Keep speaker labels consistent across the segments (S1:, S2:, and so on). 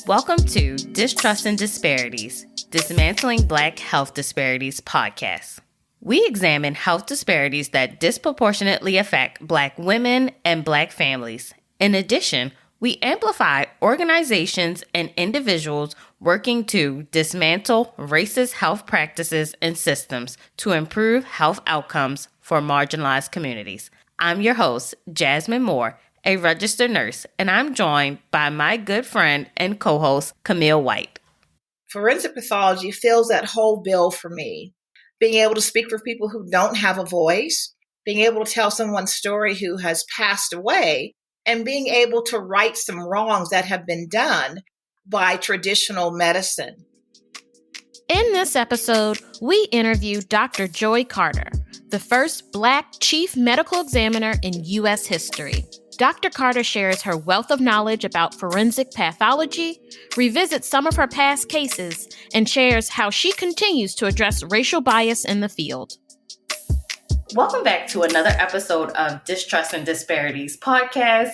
S1: Welcome to Distrust and Disparities, Dismantling Black Health Disparities podcast. We examine health disparities that disproportionately affect Black women and Black families. In addition, we amplify organizations and individuals working to dismantle racist health practices and systems to improve health outcomes for marginalized communities. I'm your host, Jasmine Moore, a registered nurse, and I'm joined by my good friend and co-host, Camille White.
S2: Forensic pathology fills that whole bill for me. Being able to speak for people who don't have a voice, being able to tell someone's story who has passed away, and being able to right some wrongs that have been done by traditional medicine.
S1: In this episode, we interview Dr. Joye Carter, the first Black chief medical examiner in U.S. history. Dr. Carter shares her wealth of knowledge about forensic pathology, revisits some of her past cases, and shares how she continues to address racial bias in the field. Welcome back to another episode of Distrust and Disparities podcast.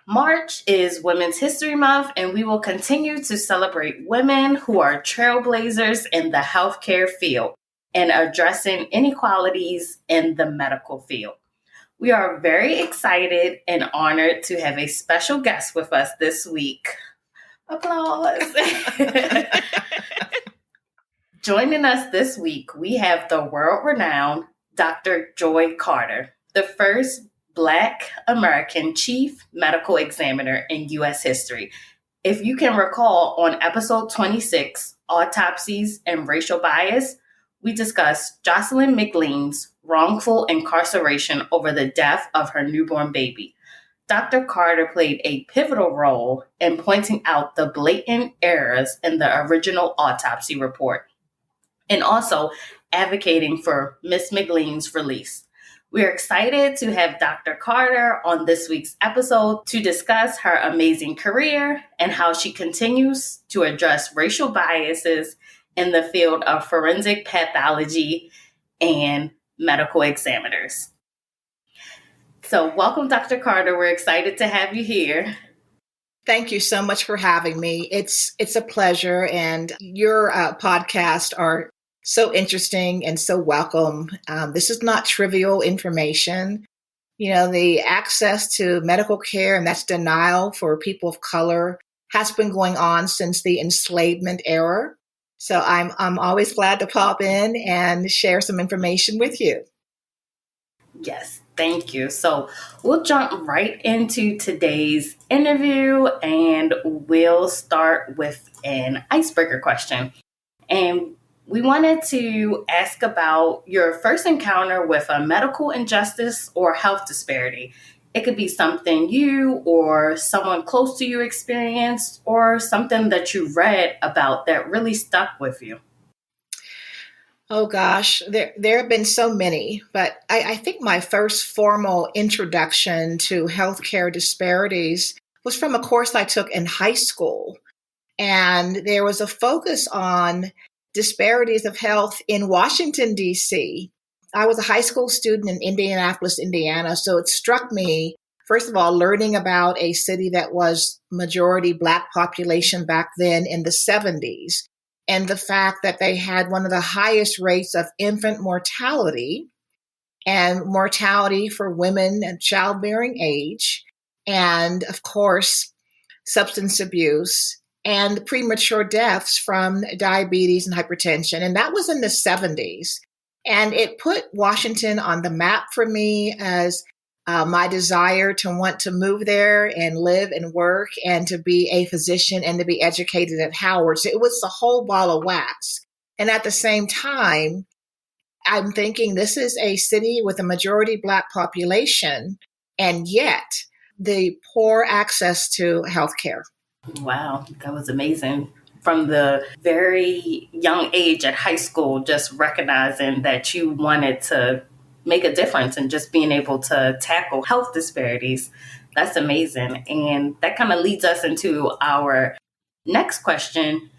S1: March is Women's History Month, and we will continue to celebrate women who are trailblazers in the healthcare field and addressing inequalities in the medical field. We are very excited and honored to have a special guest with us this week. Applause. Joining us this week, we have the world-renowned Dr. Joye Carter, the first Black American chief medical examiner in U.S. history. If you can recall, on episode 26, Autopsies and Racial Bias, we discussed Jocelyn McLean's wrongful incarceration over the death of her newborn baby. Dr. Carter played a pivotal role in pointing out the blatant errors in the original autopsy report and also advocating for Miss McLean's release. We are excited to have Dr. Carter on this week's episode to discuss her amazing career and how she continues to address racial biases in the field of forensic pathology and medical examiners. So welcome, Dr. Carter. We're excited to have you here.
S2: Thank you so much for having me. It's a pleasure, and your podcasts are so interesting and so welcome. This is not trivial information. You know, the access to medical care and that's denial for people of color has been going on since the enslavement era. So I'm always glad to pop in and share some information with you.
S1: Yes, thank you. So we'll jump right into today's interview and we'll start with an icebreaker question. And we wanted to ask about your first encounter with a medical injustice or health disparity. It could be something you or someone close to you experienced or something that you read about that really stuck with you.
S2: Oh gosh, there have been so many, but I think my first formal introduction to healthcare disparities was from a course I took in high school. And there was a focus on disparities of health in Washington, D.C. I was a high school student in Indianapolis, Indiana, so it struck me, first of all, learning about a city that was majority Black population back then in the 70s, and the fact that they had one of the highest rates of infant mortality and mortality for women at childbearing age, and of course, substance abuse and premature deaths from diabetes and hypertension. And that was in the 70s. And it put Washington on the map for me as my desire to want to move there and live and work and to be a physician and to be educated at Howard. So it was the whole ball of wax. And at the same time, I'm thinking this is a city with a majority Black population, and yet the poor access to healthcare.
S1: Wow, that was amazing. From the very young age at high school, just recognizing that you wanted to make a difference and just being able to tackle health disparities. That's amazing. And that kind of leads us into our next question.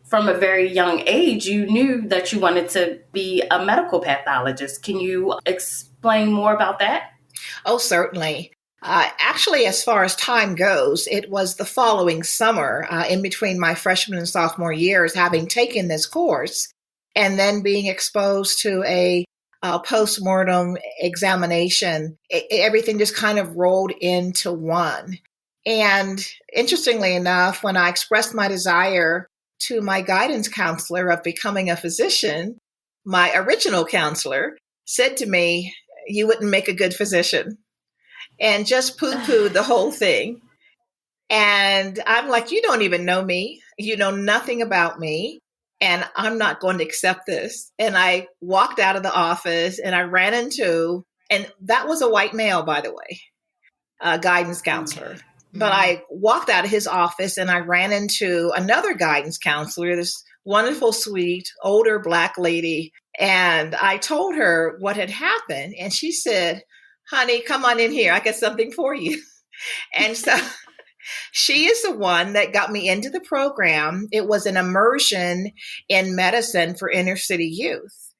S1: From a very young age, you knew that you wanted to be a medical pathologist. Can you explain more about that?
S2: Oh, certainly. Actually, as far as time goes, it was the following summer, in between my freshman and sophomore years, having taken this course and then being exposed to a post-mortem examination. Everything just kind of rolled into one. And interestingly enough, when I expressed my desire to my guidance counselor of becoming a physician, my original counselor said to me, "You wouldn't make a good physician," and just poo-pooed the whole thing. And I'm like, "You don't even know me. You know nothing about me. And I'm not going to accept this." And I walked out of the office and I ran into, and that was a white male, by the way, a guidance counselor. But I walked out of his office and I ran into another guidance counselor, this wonderful, sweet, older Black lady. And I told her what had happened. And she said, "Honey, come on in here. I got something for you." And so she is the one that got me into the program. It was an immersion in medicine for inner city youth.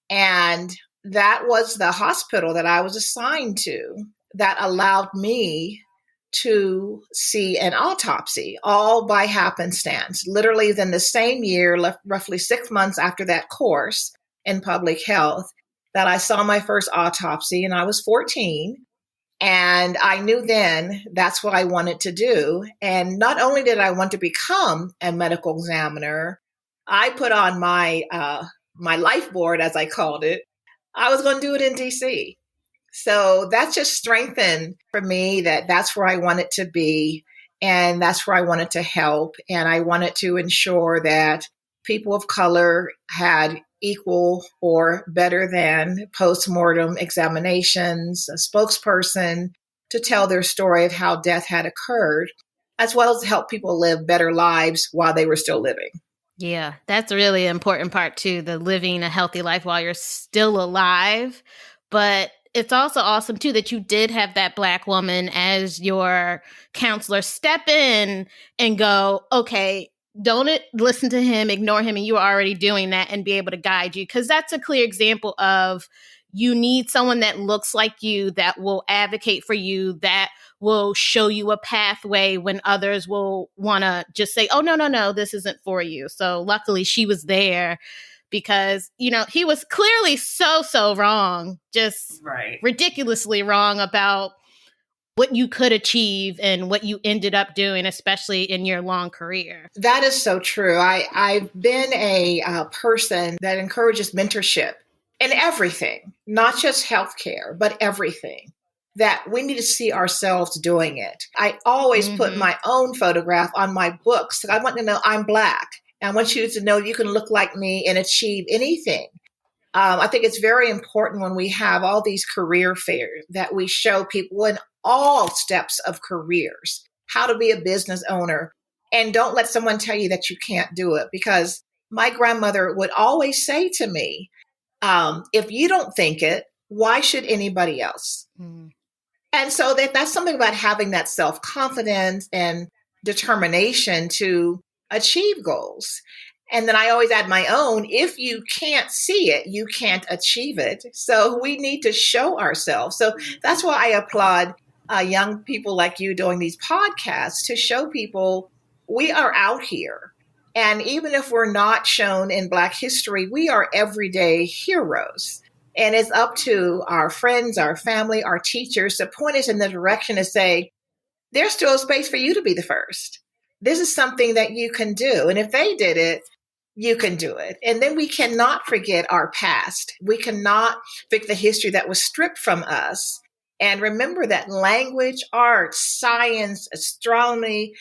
S2: And that was the hospital that I was assigned to that allowed me to see an autopsy, all by happenstance. Literally within the same year, roughly 6 months after that course in public health, that I saw my first autopsy, and I was 14. And I knew then that's what I wanted to do. And not only did I want to become a medical examiner, I put on my life board, as I called it. I was going to do it in DC. So that just strengthened for me that that's where I wanted to be, and that's where I wanted to help. And I wanted to ensure that people of color had equal or better than postmortem examinations, a spokesperson to tell their story of how death had occurred, as well as help people live better lives while they were still living.
S3: Yeah, that's a really important part too, the living a healthy life while you're still alive. But it's also awesome too that you did have that Black woman as your counselor step in and go, okay, don't listen to him, ignore him, and you are already doing that, and be able to guide you. Because that's a clear example of, you need someone that looks like you, that will advocate for you, that will show you a pathway when others will want to just say, "Oh, no, this isn't for you." So luckily she was there, because, he was clearly so wrong, just ridiculously wrong about what you could achieve and what you ended up doing, especially in your long career.
S2: That is so true. I've been a person that encourages mentorship in everything, not just healthcare, but everything. That we need to see ourselves doing it. I always put my own photograph on my books. I want to know I'm Black. And I want you to know you can look like me and achieve anything. I think it's very important when we have all these career fairs that we show people in all steps of careers how to be a business owner. And don't let someone tell you that you can't do it. Because my grandmother would always say to me, if you don't think it, why should anybody else? And so that's something about having that self-confidence and determination to achieve goals. And then I always add my own, if you can't see it, you can't achieve it. So we need to show ourselves. So that's why I applaud young people like you doing these podcasts, to show people we are out here. And even if we're not shown in Black history, we are everyday heroes. And it's up to our friends, our family, our teachers to point us in the direction to say, there's still a space for you to be the first. This is something that you can do. And if they did it, you can do it. And then we cannot forget our past. We cannot forget the history that was stripped from us. And remember that language, art, science, astronomy,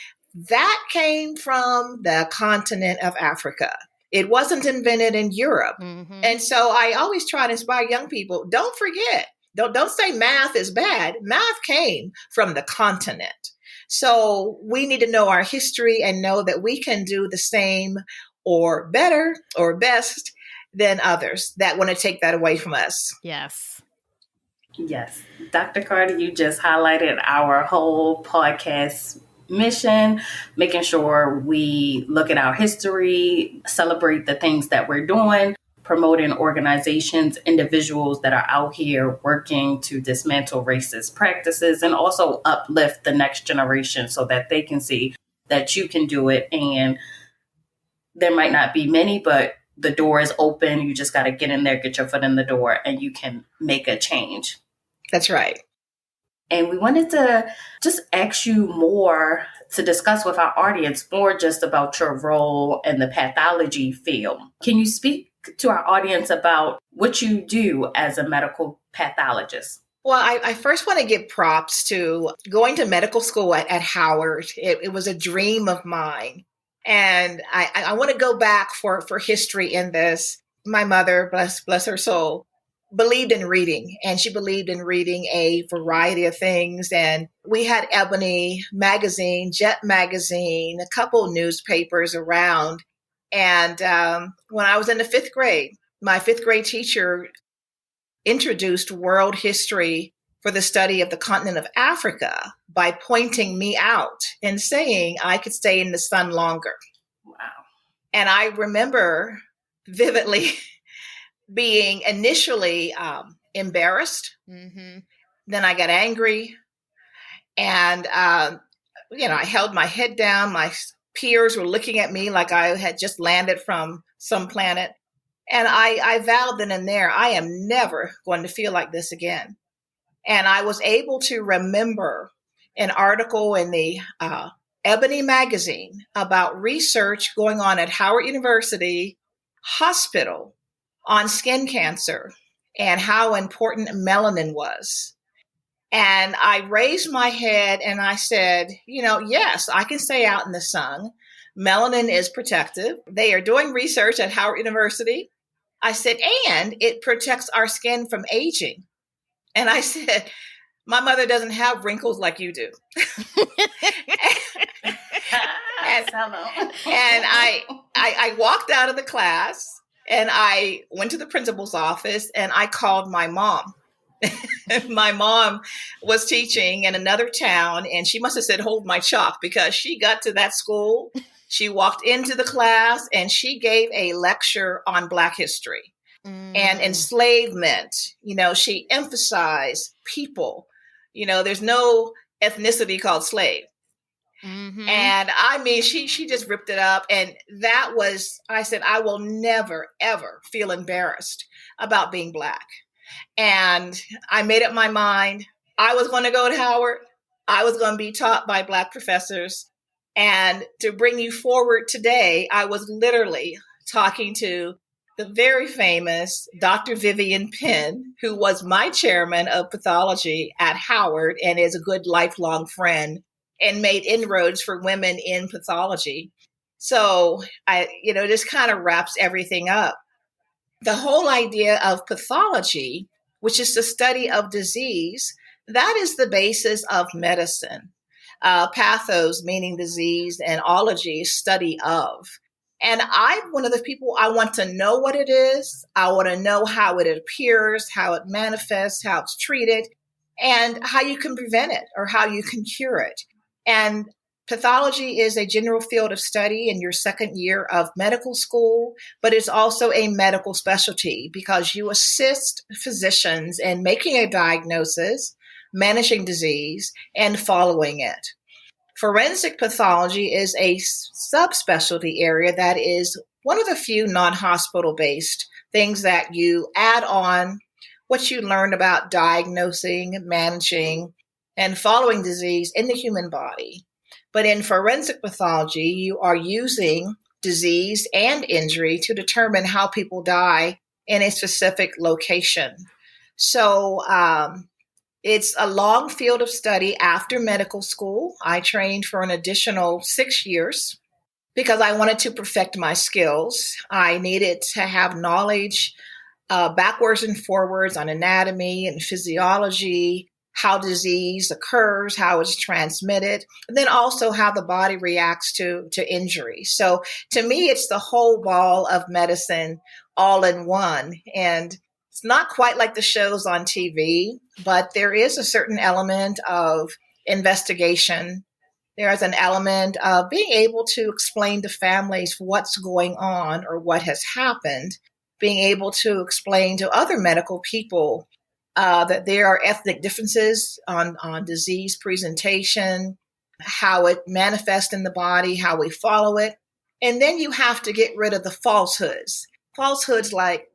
S2: that came from the continent of Africa. It wasn't invented in Europe. And so I always try to inspire young people, don't forget, don't say math is bad. Math came from the continent. So we need to know our history and know that we can do the same or better or best than others that want to take that away from us.
S3: Yes.
S1: Yes. Dr. Carter, you just highlighted our whole podcast mission, making sure we look at our history, celebrate the things that we're doing, promoting organizations, individuals that are out here working to dismantle racist practices and also uplift the next generation so that they can see that you can do it. And there might not be many, but the door is open. You just got to get in there, get your foot in the door, and you can make a change.
S2: That's right.
S1: And we wanted to just ask you more to discuss with our audience more just about your role in the pathology field. Can you speak to our audience about what you do as a medical pathologist?
S2: Well, I first want to give props to going to medical school at Howard. It was a dream of mine. And I want to go back for history in this. My mother, bless her soul, believed in reading, and she believed in reading a variety of things. And we had Ebony magazine, Jet magazine, a couple newspapers around. And when I was in the fifth grade, my fifth grade teacher introduced world history for the study of the continent of Africa by pointing me out and saying I could stay in the sun longer.
S1: Wow.
S2: And I remember vividly being initially embarrassed. Mm-hmm. Then I got angry. And, I held my head down. My peers were looking at me like I had just landed from some planet. And I vowed then and there, I am never going to feel like this again. And I was able to remember an article in the Ebony magazine about research going on at Howard University Hospital on skin cancer and how important melanin was. And I raised my head and I said, yes, I can stay out in the sun. Melanin is protective. They are doing research at Howard University. I said, and it protects our skin from aging. And I said, my mother doesn't have wrinkles like you do. and I walked out of the class and I went to the principal's office and I called my mom. My mom was teaching in another town and she must have said, hold my chalk, because she got to that school. She walked into the class and she gave a lecture on Black history and enslavement. She emphasized people. There's no ethnicity called slave. Mm-hmm. And I mean, she just ripped it up. And that was, I said, I will never, ever feel embarrassed about being Black. And I made up my mind. I was going to go to Howard. I was going to be taught by Black professors. And to bring you forward today, I was literally talking to the very famous Dr. Vivian Penn, who was my chairman of pathology at Howard and is a good lifelong friend and made inroads for women in pathology. So this kind of wraps everything up. The whole idea of pathology, which is the study of disease, that is the basis of medicine. Pathos, meaning disease, and ology, study of. And I'm one of the people, I want to know what it is. I want to know how it appears, how it manifests, how it's treated, and how you can prevent it or how you can cure it. And pathology is a general field of study in your second year of medical school, but it's also a medical specialty because you assist physicians in making a diagnosis, managing disease, and following it. Forensic pathology is a subspecialty area that is one of the few non-hospital-based things that you add on what you learn about diagnosing, managing, and following disease in the human body. But in forensic pathology, you are using disease and injury to determine how people die in a specific location. So it's a long field of study after medical school. I trained for an additional 6 years because I wanted to perfect my skills. I needed to have knowledge backwards and forwards on anatomy and physiology, how disease occurs, how it's transmitted, and then also how the body reacts to injury. So to me, it's the whole ball of medicine all in one. And it's not quite like the shows on TV, but there is a certain element of investigation. There is an element of being able to explain to families what's going on or what has happened. being able to explain to other medical people that there are ethnic differences on disease presentation, how it manifests in the body, how we follow it. And then you have to get rid of the falsehoods. Falsehoods like,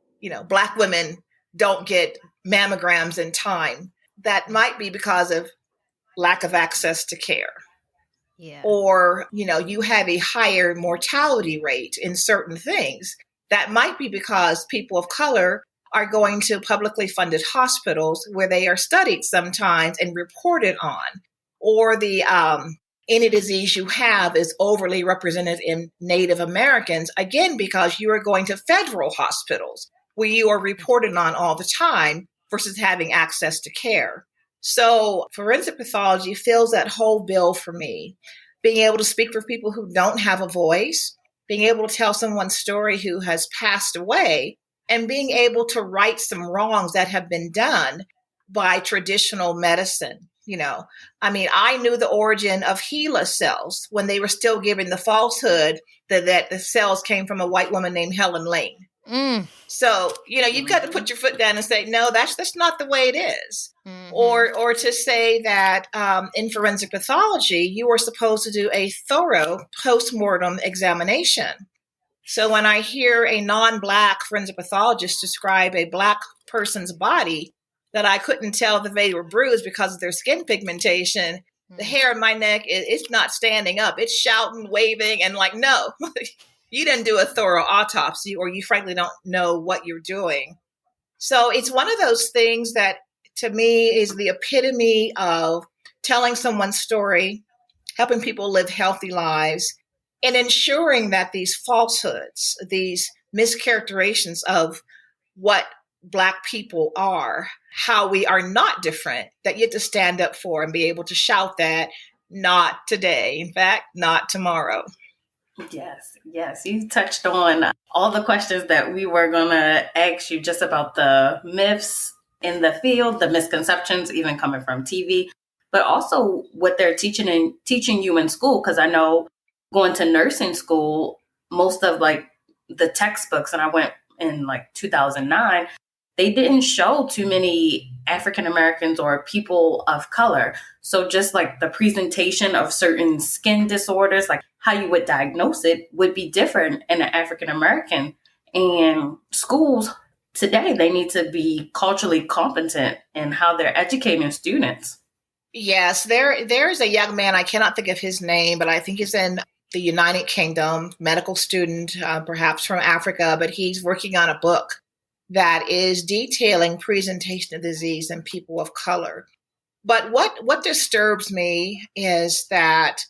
S2: Black women don't get mammograms in time. That might be because of lack of access to care.
S3: Yeah.
S2: Or, you have a higher mortality rate in certain things. That might be because people of color are going to publicly funded hospitals where they are studied sometimes and reported on. Or any disease you have is overly represented in Native Americans, again, because you are going to federal hospitals where you are reported on all the time versus having access to care. So forensic pathology fills that whole bill for me. Being able to speak for people who don't have a voice, being able to tell someone's story who has passed away, and being able to right some wrongs that have been done by traditional medicine. I knew the origin of HeLa cells when they were still giving the falsehood that the cells came from a white woman named Helen Lane.
S3: Mm.
S2: So, you've got to put your foot down and say, no, that's not the way it is.
S3: Mm-hmm.
S2: Or to say that in forensic pathology, you are supposed to do a thorough postmortem examination. So when I hear a non-Black forensic pathologist describe a Black person's body, that I couldn't tell if they were bruised because of their skin pigmentation, the hair on my neck, it's not standing up. It's shouting, waving, and like, no, you didn't do a thorough autopsy, or you frankly don't know what you're doing. So it's one of those things that, to me, is the epitome of telling someone's story, helping people live healthy lives, and ensuring that these falsehoods, these mischaracterizations of what Black people are, how we are not different, that you have to stand up for and be able to shout that, not today. In fact, not tomorrow.
S1: Yes. You touched on all the questions that we were going to ask you just about the myths in the field, the misconceptions, even coming from TV, but also what they're teaching you in school. Because I know going to nursing school, most of the textbooks, and I went in 2009, they didn't show too many African Americans or people of color. So just the presentation of certain skin disorders, how you would diagnose it, would be different in an African American. And schools today, they need to be culturally competent in how they're educating students.
S2: Yes, there's a young man, I cannot think of his name, but I think he's in the United Kingdom, medical student, perhaps from Africa, but he's working on a book that is detailing presentation of disease in people of color. But what disturbs me is that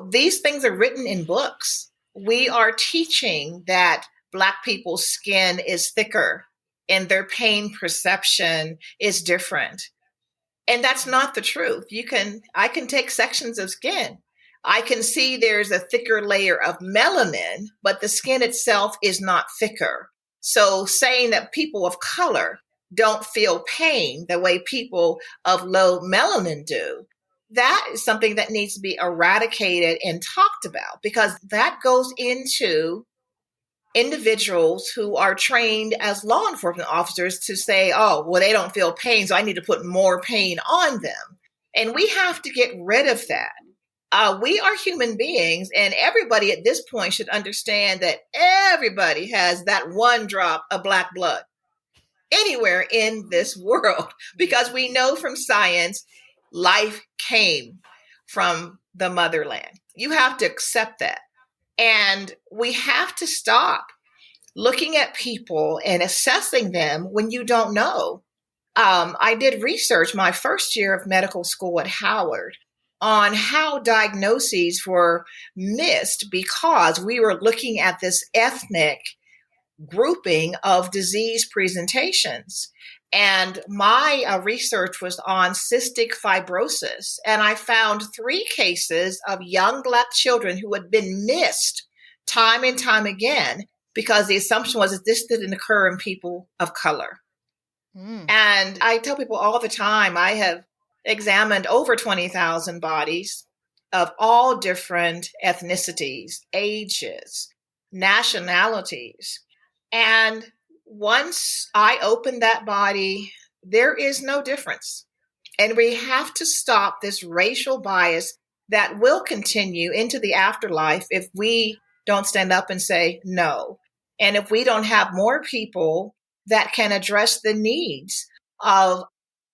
S2: these things are written in books. We are teaching that Black people's skin is thicker and their pain perception is different. And that's not the truth. I can take sections of skin. I can see there's a thicker layer of melanin, but the skin itself is not thicker. So saying that people of color don't feel pain the way people of low melanin do, that is something that needs to be eradicated and talked about, because that goes into individuals who are trained as law enforcement officers to say, oh, well, they don't feel pain, so I need to put more pain on them. And we have to get rid of that. We are human beings, and everybody at this point should understand that everybody has that one drop of Black blood anywhere in this world, because we know from science, life came from the motherland. You have to accept that. And we have to stop looking at people and assessing them when you don't know. I did research my first year of medical school at Howard on how diagnoses were missed because we were looking at this ethnic grouping of disease presentations. And my research was on cystic fibrosis. And I found 3 cases of young Black children who had been missed time and time again because the assumption was that this didn't occur in people of color. And I tell people all the time, I have examined over 20,000 bodies of all different ethnicities, ages, nationalities. And once I open that body, there is no difference. And we have to stop this racial bias that will continue into the afterlife if we don't stand up and say no. And if we don't have more people that can address the needs of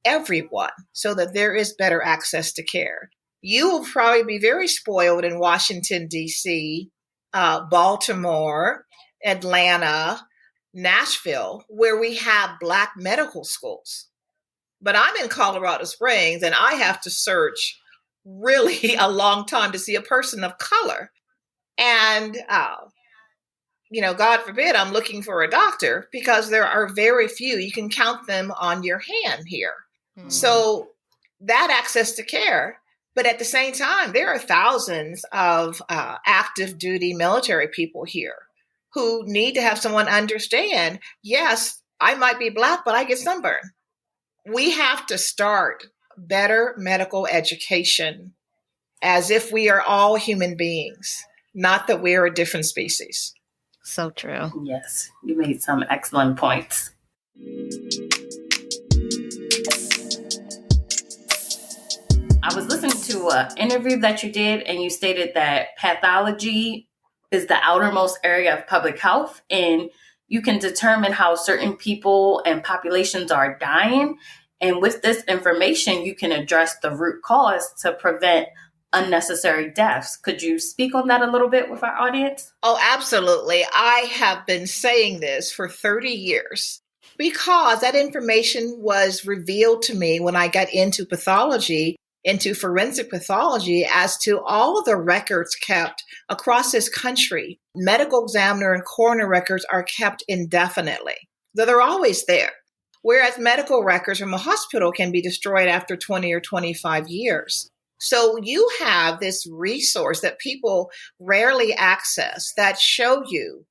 S2: everyone so that there is better access to care. You will probably be very spoiled in Washington, D.C., Baltimore, Atlanta, Nashville, where we have Black medical schools. But I'm in Colorado Springs and I have to search really a long time to see a person of color. And, God forbid I'm looking for a doctor because there are very few. You can count them on your hand here. So that access to care, but at the same time, there are thousands of active duty military people here who need to have someone understand, yes, I might be Black, but I get sunburn. We have to start better medical education as if we are all human beings, not that we're a different species.
S3: So true.
S1: Yes, you made some excellent points. I was listening to an interview that you did, and you stated that pathology is the outermost area of public health, and you can determine how certain people and populations are dying. And with this information, you can address the root cause to prevent unnecessary deaths. Could you speak on that a little bit with our audience?
S2: Oh, absolutely. I have been saying this for 30 years because that information was revealed to me when I got into pathology, into forensic pathology, as to all of the records kept across this country. Medical examiner and coroner records are kept indefinitely, though they're always there. Whereas medical records from a hospital can be destroyed after 20 or 25 years. So you have this resource that people rarely access that show you,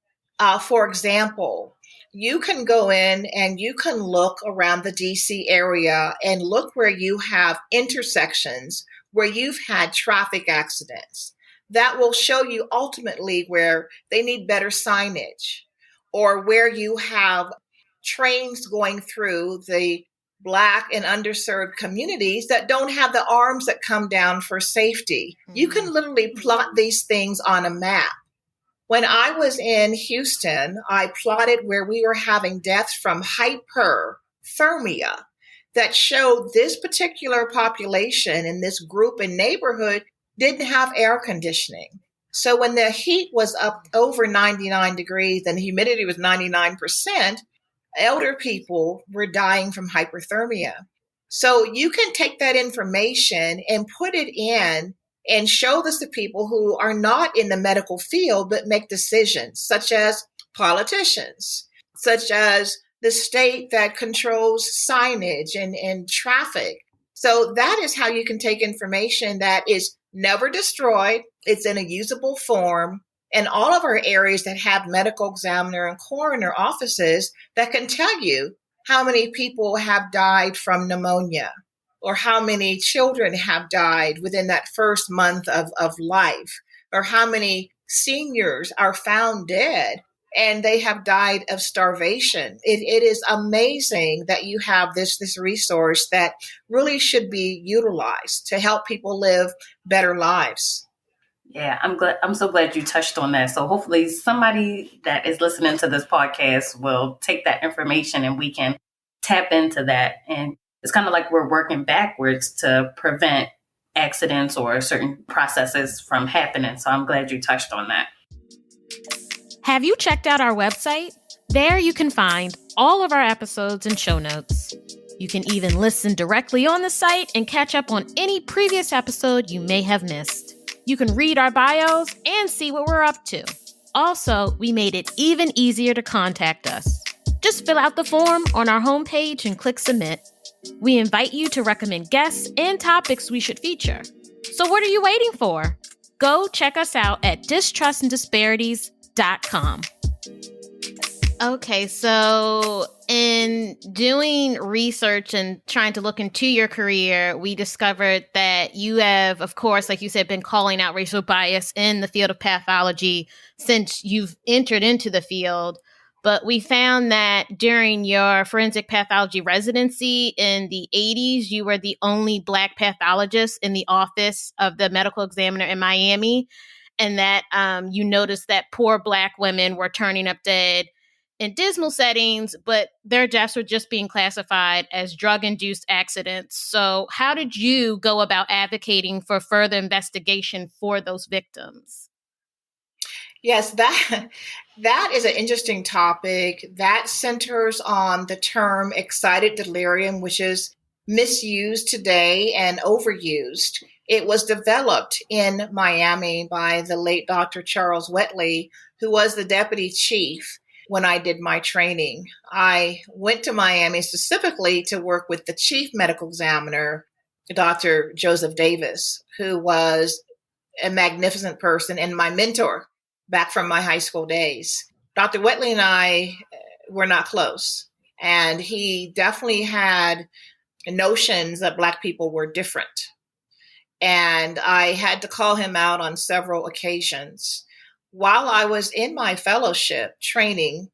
S2: for example, you can go in and you can look around the DC area and look where you have intersections where you've had traffic accidents. That will show you ultimately where they need better signage, or where you have trains going through the Black and underserved communities that don't have the arms that come down for safety. You can literally plot these things on a map. When I was in Houston, I plotted where we were having deaths from hyperthermia that showed this particular population in this group and neighborhood didn't have air conditioning. So when the heat was up over 99 degrees and the humidity was 99%, elder people were dying from hyperthermia. So you can take that information and put it in and show this to people who are not in the medical field, but make decisions, such as politicians, such as the state that controls signage and traffic. So that is how you can take information that is never destroyed. It's in a usable form. And all of our areas that have medical examiner and coroner offices that can tell you how many people have died from pneumonia, or how many children have died within that first month of life, or how many seniors are found dead and they have died of starvation. It is amazing that you have this resource that really should be utilized to help people live better lives.
S1: Yeah, I'm so glad you touched on that. So hopefully somebody that is listening to this podcast will take that information and we can tap into that. And it's kind of like we're working backwards to prevent accidents or certain processes from happening. So I'm glad you touched on that.
S3: Have you checked out our website? There you can find all of our episodes and show notes. You can even listen directly on the site and catch up on any previous episode you may have missed. You can read our bios and see what we're up to. Also, we made it even easier to contact us. Just fill out the form on our homepage and click submit. We invite you to recommend guests and topics we should feature. So what are you waiting for? Go check us out at distrustanddisparities.com. Okay, so in doing research and trying to look into your career, we discovered that you have, of course, like you said, been calling out racial bias in the field of pathology since you've entered into the field. But we found that during your forensic pathology residency in the 80s, you were the only Black pathologist in the office of the medical examiner in Miami, and that you noticed that poor Black women were turning up dead in dismal settings, but their deaths were just being classified as drug-induced accidents. So how did you go about advocating for further investigation for those victims?
S2: Yes, that is an interesting topic. That centers on the term excited delirium, which is misused today and overused. It was developed in Miami by the late Dr. Charles Wetley, who was the deputy chief when I did my training. I went to Miami specifically to work with the chief medical examiner, Dr. Joseph Davis, who was a magnificent person and my mentor back from my high school days. Dr. Wetley and I were not close, and he definitely had notions that Black people were different. And I had to call him out on several occasions. While I was in my fellowship training,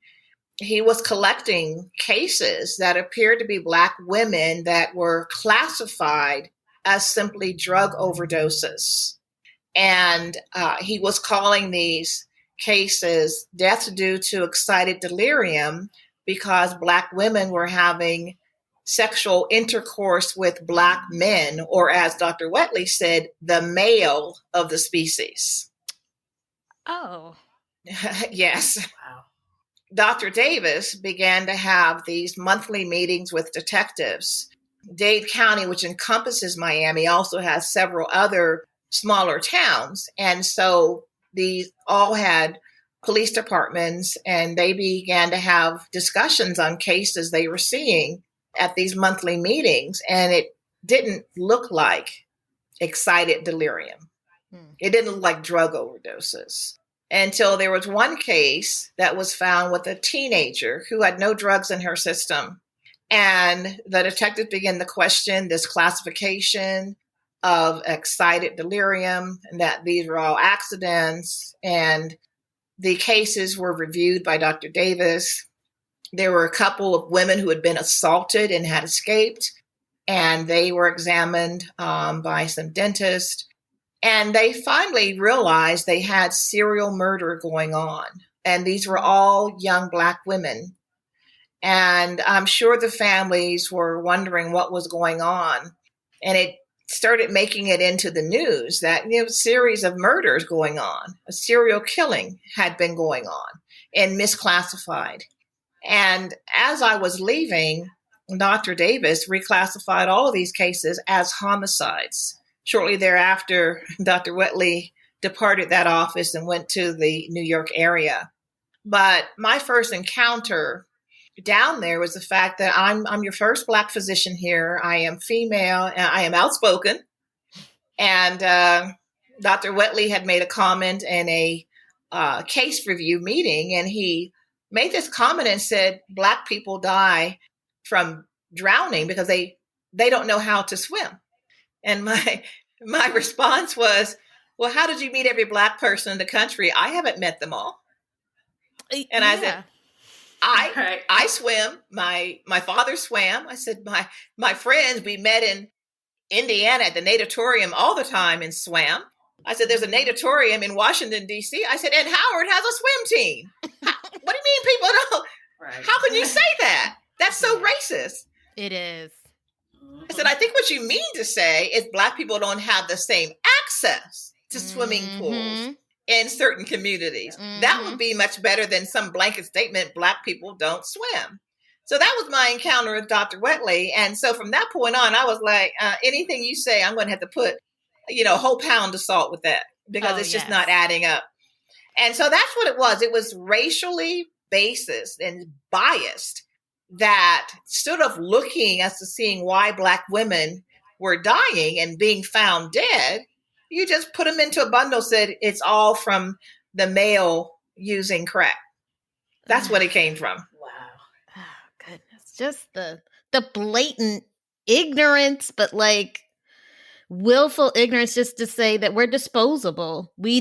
S2: he was collecting cases that appeared to be Black women that were classified as simply drug overdoses. And he was calling these cases deaths due to excited delirium because Black women were having sexual intercourse with Black men, or as Dr. Wetley said, the male of the species.
S3: Oh.
S2: Yes.
S1: Wow.
S2: Dr. Davis began to have these monthly meetings with detectives. Dade County, which encompasses Miami, also has several other smaller towns. And so these all had police departments, and they began to have discussions on cases they were seeing at these monthly meetings. And it didn't look like excited delirium. It didn't look like drug overdoses until there was one case that was found with a teenager who had no drugs in her system. And the detective began to question this classification of excited delirium and that these were all accidents. And the cases were reviewed by Dr. Davis. There were a couple of women who had been assaulted and had escaped, and they were examined by some dentists. And they finally realized they had serial murder going on. And these were all young Black women. And I'm sure the families were wondering what was going on. And it started making it into the news that a series of murders going on, a serial killing had been going on and misclassified. And as I was leaving, Dr. Davis reclassified all of these cases as homicides. Shortly thereafter, Dr. Wetley departed that office and went to the New York area. But my first encounter down there was the fact that I'm your first Black physician here. I am female and I am outspoken. And Dr. Wetley had made a comment in a case review meeting, and he made this comment and said Black people die from drowning because they don't know how to swim. And my response was, well, how did you meet every Black person in the country? I haven't met them all. And I said, I swim. My father swam. I said, my friends, we met in Indiana at the natatorium all the time and swam. I said, there's a natatorium in Washington, D.C. I said, and Howard has a swim team. What do you mean people don't? Right. How can you say that? That's so racist.
S3: It is.
S2: I said, I think what you mean to say is Black people don't have the same access to swimming pools in certain communities. That would be much better than some blanket statement, Black people don't swim. So that was my encounter with Dr. Wetley. And so from that point on, I was like, anything you say, I'm going to have to put, a whole pound of salt with that because it's just not adding up. And so that's what it was. It was racially based and biased that stood up looking as to seeing why Black women were dying and being found dead. You just put them into a bundle, said it's all from the male using crack. That's what it came from.
S3: Wow. Oh, goodness. Just the blatant ignorance, but like willful ignorance just to say that we're disposable. We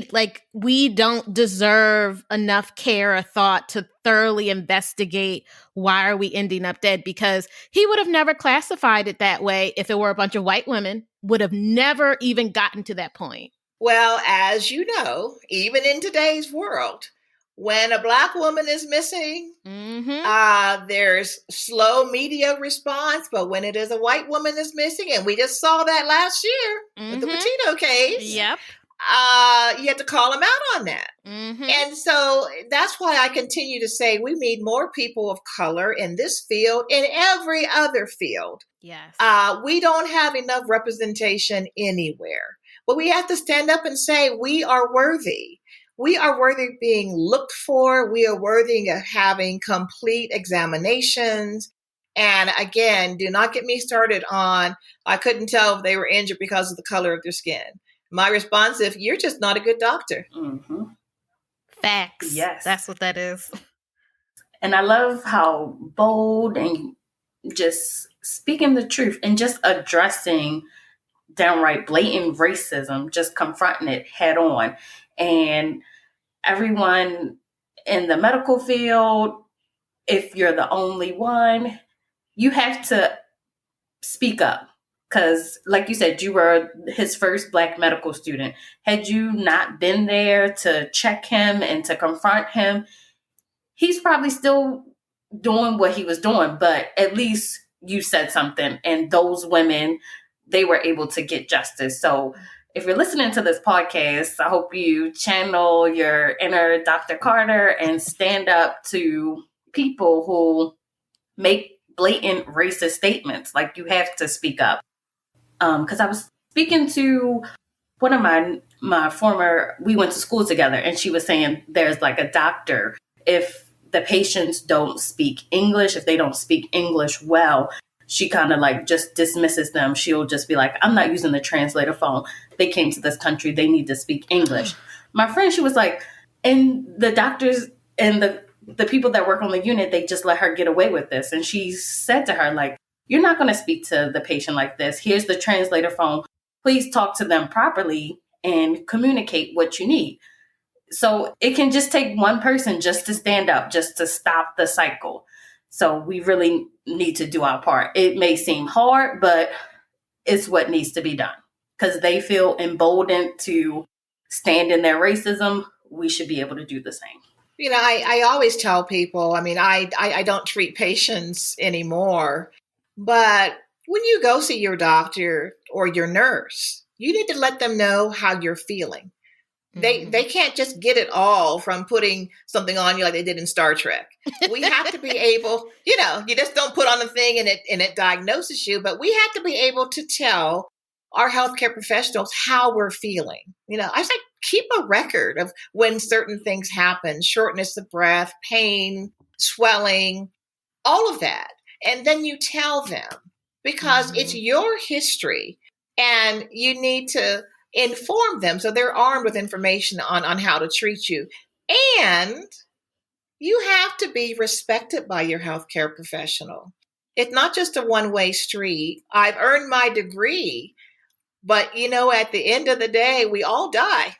S3: don't deserve enough care or thought to thoroughly investigate why are we ending up dead, because he would have never classified it that way if it were a bunch of white women, would have never even gotten to that point.
S2: Well, as you know, even in today's world, when a Black woman is missing, there's slow media response. But when it is a white woman is missing, and we just saw that last year with the Petito case,
S3: yep,
S2: you have to call them out on that. And so that's why I continue to say we need more people of color in this field, in every other field.
S3: Yes.
S2: We don't have enough representation anywhere. But we have to stand up and say we are worthy. We are worthy of being looked for. We are worthy of having complete examinations. And again, do not get me started on, I couldn't tell if they were injured because of the color of their skin. My response is, you're just not a good doctor.
S3: Facts.
S1: Yes.
S3: That's what that is.
S1: And I love how bold and just speaking the truth and just addressing downright blatant racism, just confronting it head on. And everyone in the medical field, if you're the only one, you have to speak up. Because like you said, you were his first Black medical student. Had you not been there to check him and to confront him, he's probably still doing what he was doing, but at least you said something. And those women, they were able to get justice. So if you're listening to this podcast, I hope you channel your inner Dr. Carter and stand up to people who make blatant racist statements. Like, you have to speak up. Because I was speaking to one of my former, we went to school together, and she was saying there's like a doctor, if the patients don't speak English, if they don't speak English well, she kind of like just dismisses them. She'll just be like, I'm not using the translator phone. They came to this country. They need to speak English. My friend, she was like, and the doctors and the people that work on the unit, they just let her get away with this. And she said to her, like, you're not going to speak to the patient like this. Here's the translator phone. Please talk to them properly and communicate what you need. So it can just take one person just to stand up, just to stop the cycle. So we really need to do our part. It may seem hard, but it's what needs to be done. Because they feel emboldened to stand in their racism. We should be able to do the same.
S2: You know, I always tell people, I mean, I don't treat patients anymore, but when you go see your doctor or your nurse, you need to let them know how you're feeling. They can't just get it all from putting something on you like they did in Star Trek. We have to be able, you know, you just don't put on a thing and it diagnoses you, but we have to be able to tell our healthcare professionals how we're feeling. You know, I say keep a record of when certain things happen, shortness of breath, pain, swelling, all of that. And then you tell them because it's your history and you need to inform them so they're armed with information on how to treat you. And you have to be respected by your healthcare professional. It's not just a one-way street. I've earned my degree, but you know, at the end of the day, we all die.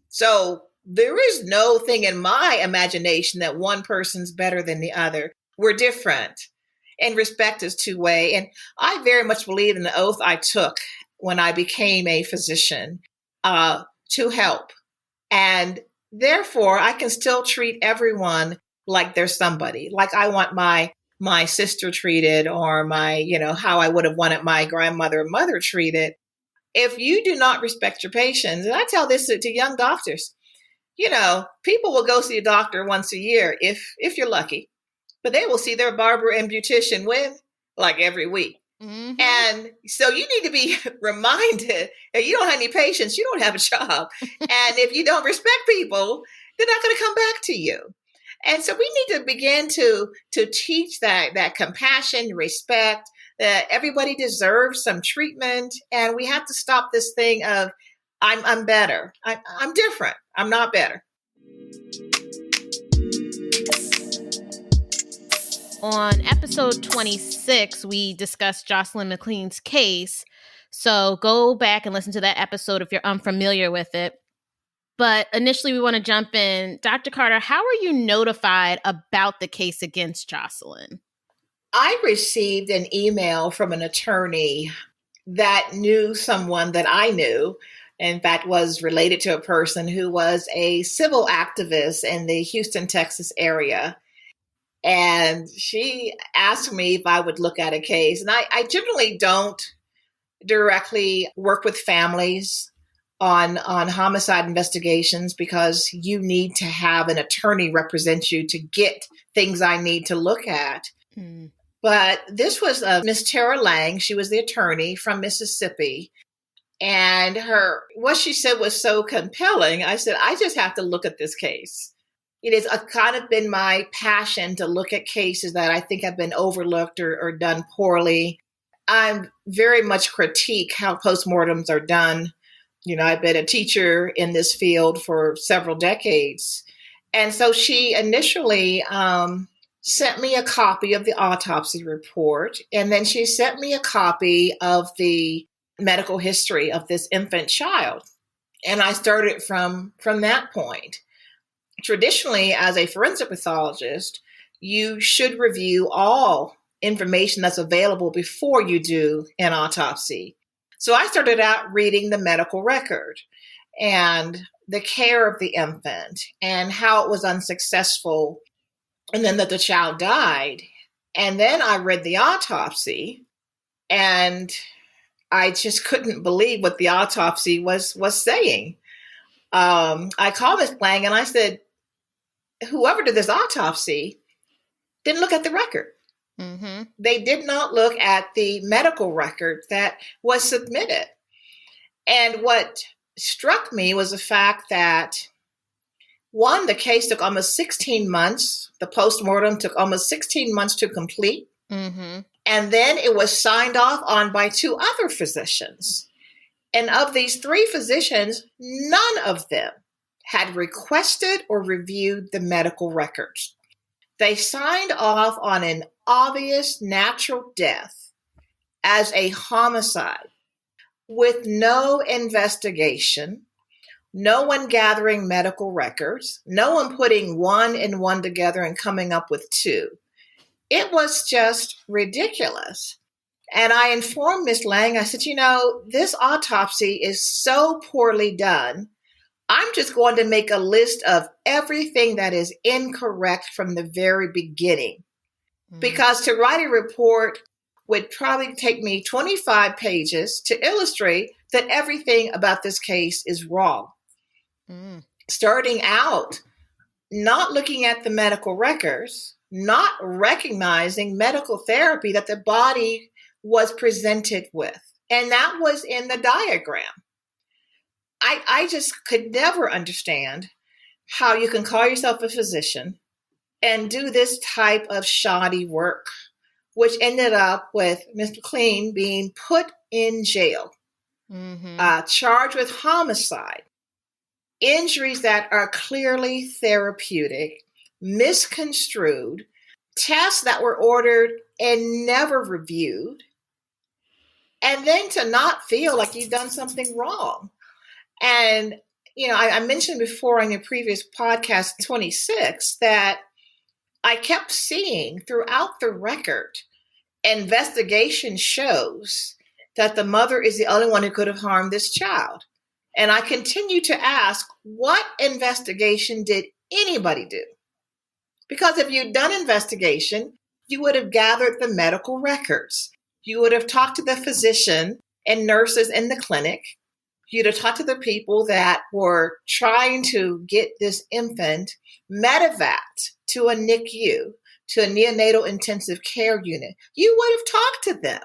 S2: So there is no thing in my imagination that one person's better than the other. We're different. And respect is two-way. And I very much believe in the oath I took when I became a physician to help. And therefore, I can still treat everyone like they're somebody. Like I want my sister treated, or my, you know, how I would have wanted my grandmother or mother treated. If you do not respect your patients, and I tell this to young doctors, you know, people will go see a doctor once a year if you're lucky, but they will see their barber and beautician when? Like every week. And so you need to be reminded that you don't have any patients, you don't have a job. And if you don't respect people, they're not going to come back to you. And so we need to begin to teach that compassion, respect, that everybody deserves some treatment. And we have to stop this thing of, I'm better. I'm different. I'm not better.
S3: On episode 26, we discussed Jocelyn McLean's case. So go back and listen to that episode if you're unfamiliar with it. But initially, we want to jump in. Dr. Carter, how were you notified about the case against Jocelyn?
S2: I received an email from an attorney that knew someone that I knew, in fact, was related to a person who was a civil activist in the Houston, Texas area. And she asked me if I would look at a case. And I generally don't directly work with families on homicide investigations because you need to have an attorney represent you to get things I need to look at. But this was Miss Tara Lang. She was the attorney from Mississippi. And what she said was so compelling. I said, I just have to look at this case. It has kind of been my passion to look at cases that I think have been overlooked or done poorly. I very much critique how postmortems are done. You know, I've been a teacher in this field for several decades. And so she initially sent me a copy of the autopsy report. And then she sent me a copy of the medical history of this infant child. And I started from that point. Traditionally, as a forensic pathologist, you should review all information that's available before you do an autopsy. So I started out reading the medical record and the care of the infant and how it was unsuccessful, and then that the child died. And then I read the autopsy, and I just couldn't believe what the autopsy was saying. I called Ms. Lang and I said, whoever did this autopsy didn't look at the record. Mm-hmm. They did not look at the medical record that was submitted. And what struck me was the fact that, one, the case took almost 16 months. The postmortem took almost 16 months to complete. Mm-hmm. And then it was signed off on by 2 other physicians. And of these 3 physicians, none of them had requested or reviewed the medical records. They signed off on an obvious natural death as a homicide with no investigation, no one gathering medical records, no one putting 1 and 1 together and coming up with 2. It was just ridiculous. And I informed Ms. Lang, I said, this autopsy is so poorly done. I'm just going to make a list of everything that is incorrect from the very beginning. Because to write a report would probably take me 25 pages to illustrate that everything about this case is wrong. Starting out, not looking at the medical records, not recognizing medical therapy that the body was presented with. And that was in the diagram. I just could never understand how you can call yourself a physician and do this type of shoddy work, which ended up with Ms. McLean being put in jail, charged with homicide, injuries that are clearly therapeutic, misconstrued, tests that were ordered and never reviewed, and then to not feel like you've done something wrong. And, I mentioned before on your previous podcast, 26, that I kept seeing throughout the record, investigation shows that the mother is the only one who could have harmed this child. And I continue to ask, what investigation did anybody do? Because if you'd done investigation, you would have gathered the medical records. You would have talked to the physician and nurses in the clinic. You'd have talked to the people that were trying to get this infant medevaced to a NICU, to a neonatal intensive care unit. You would have talked to them.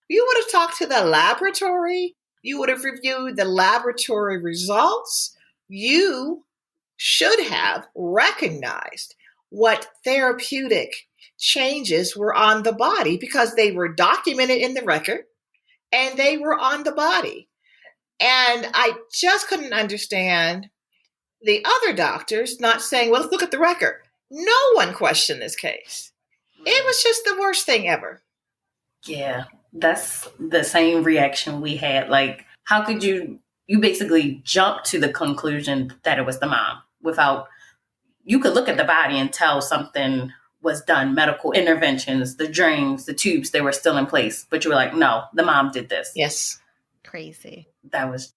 S2: You would have talked to the laboratory. You would have reviewed the laboratory results. You should have recognized what therapeutic changes were on the body because they were documented in the record and they were on the body. And I just couldn't understand the other doctors not saying, well, let's look at the record. No one questioned this case. It was just the worst thing ever.
S1: Yeah, that's the same reaction we had. Like, how could you basically jump to the conclusion that it was the mom without, you could look at the body and tell something was done, medical interventions, the drains, the tubes, they were still in place. But you were like, no, the mom did this.
S2: Yes.
S3: Crazy.
S1: That was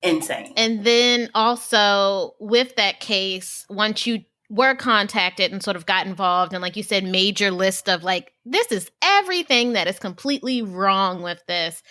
S1: insane.
S3: And then also with that case, once you were contacted and sort of got involved and, like you said, made your list of like, this is everything that is completely wrong with this.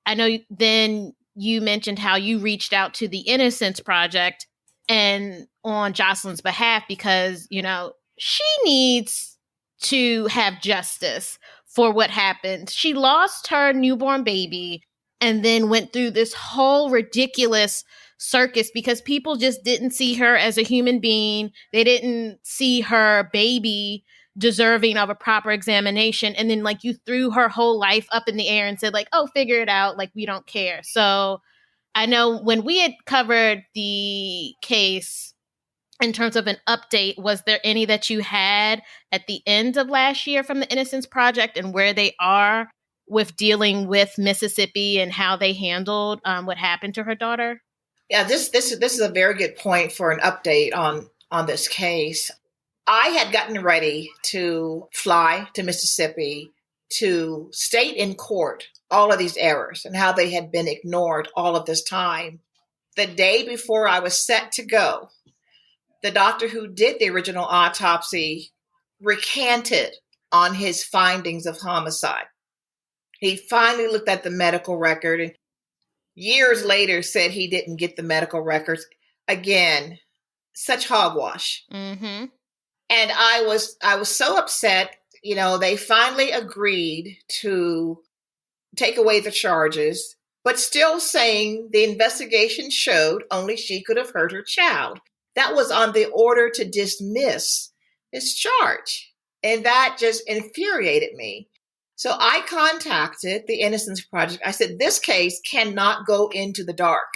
S3: I know then you mentioned how you reached out to the Innocence Project and on Jocelyn's behalf because, you know, she needs to have justice for what happened. She lost her newborn baby and then went through this whole ridiculous circus because people just didn't see her as a human being. They didn't see her baby deserving of a proper examination. And then like you threw her whole life up in the air and said like, oh, figure it out. Like, we don't care. So I know when we had covered the case in terms of an update, was there any that you had at the end of last year from the Innocence Project and where they are with dealing with Mississippi and how they handled what happened to her daughter?
S2: Yeah, this is a very good point for an update on this case. I had gotten ready to fly to Mississippi to state in court all of these errors and how they had been ignored all of this time. The day before I was set to go, the doctor who did the original autopsy recanted on his findings of homicide. He finally looked at the medical record and years later said he didn't get the medical records. Again, such hogwash.
S3: Mm-hmm.
S2: And I was so upset. You know, they finally agreed to take away the charges, but still saying the investigation showed only she could have hurt her child. That was on the order to dismiss this charge. And that just infuriated me. So I contacted the Innocence Project. I said, this case cannot go into the dark.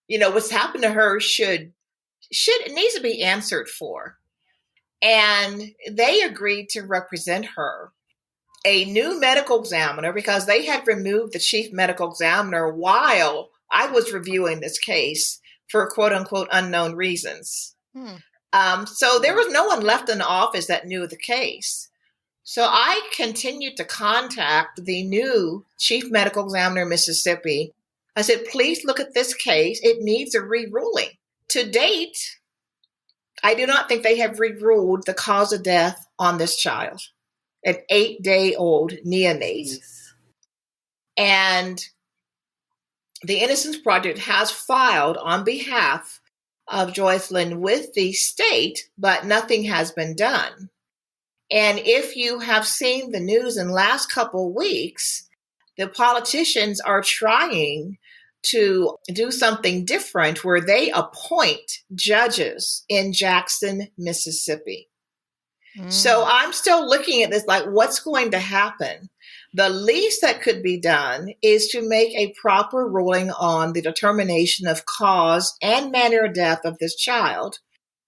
S2: You know, what's happened to her needs to be answered for. And they agreed to represent her. A new medical examiner, because they had removed the chief medical examiner while I was reviewing this case for quote unquote unknown reasons. So there was no one left in the office that knew the case. So I continued to contact the new chief medical examiner in Mississippi. I said, please look at this case. It needs a re-ruling. To date, I do not think they have re-ruled the cause of death on this child, an 8-day-old neonate.
S1: Jeez.
S2: And the Innocence Project has filed on behalf of Jocelyn with the state, but nothing has been done. And if you have seen the news in the last couple of weeks, the politicians are trying to do something different where they appoint judges in Jackson, Mississippi. So I'm still looking at this like, what's going to happen? The least that could be done is to make a proper ruling on the determination of cause and manner of death of this child,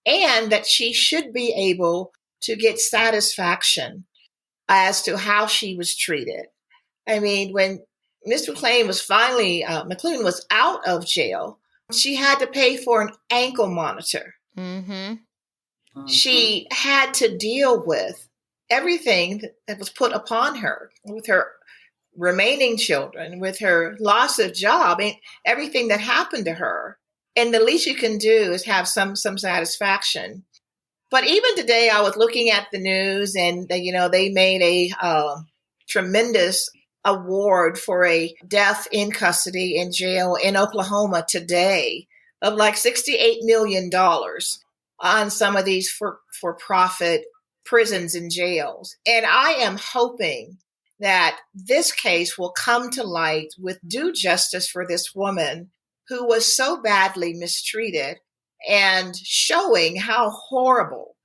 S2: and that she should be able to get satisfaction as to how she was treated. I mean, when Ms. McLean was McLean was out of jail, she had to pay for an ankle monitor.
S3: Mm-hmm.
S2: She had to deal with everything that was put upon her, with her remaining children, with her loss of job, and everything that happened to her. And the least you can do is have some satisfaction. But even today, I was looking at the news, and they made a tremendous award for a death in custody in jail in Oklahoma today of like $68 million on some of these for-profit prisons and jails. And I am hoping that this case will come to light with due justice for this woman who was so badly mistreated, and showing how horrible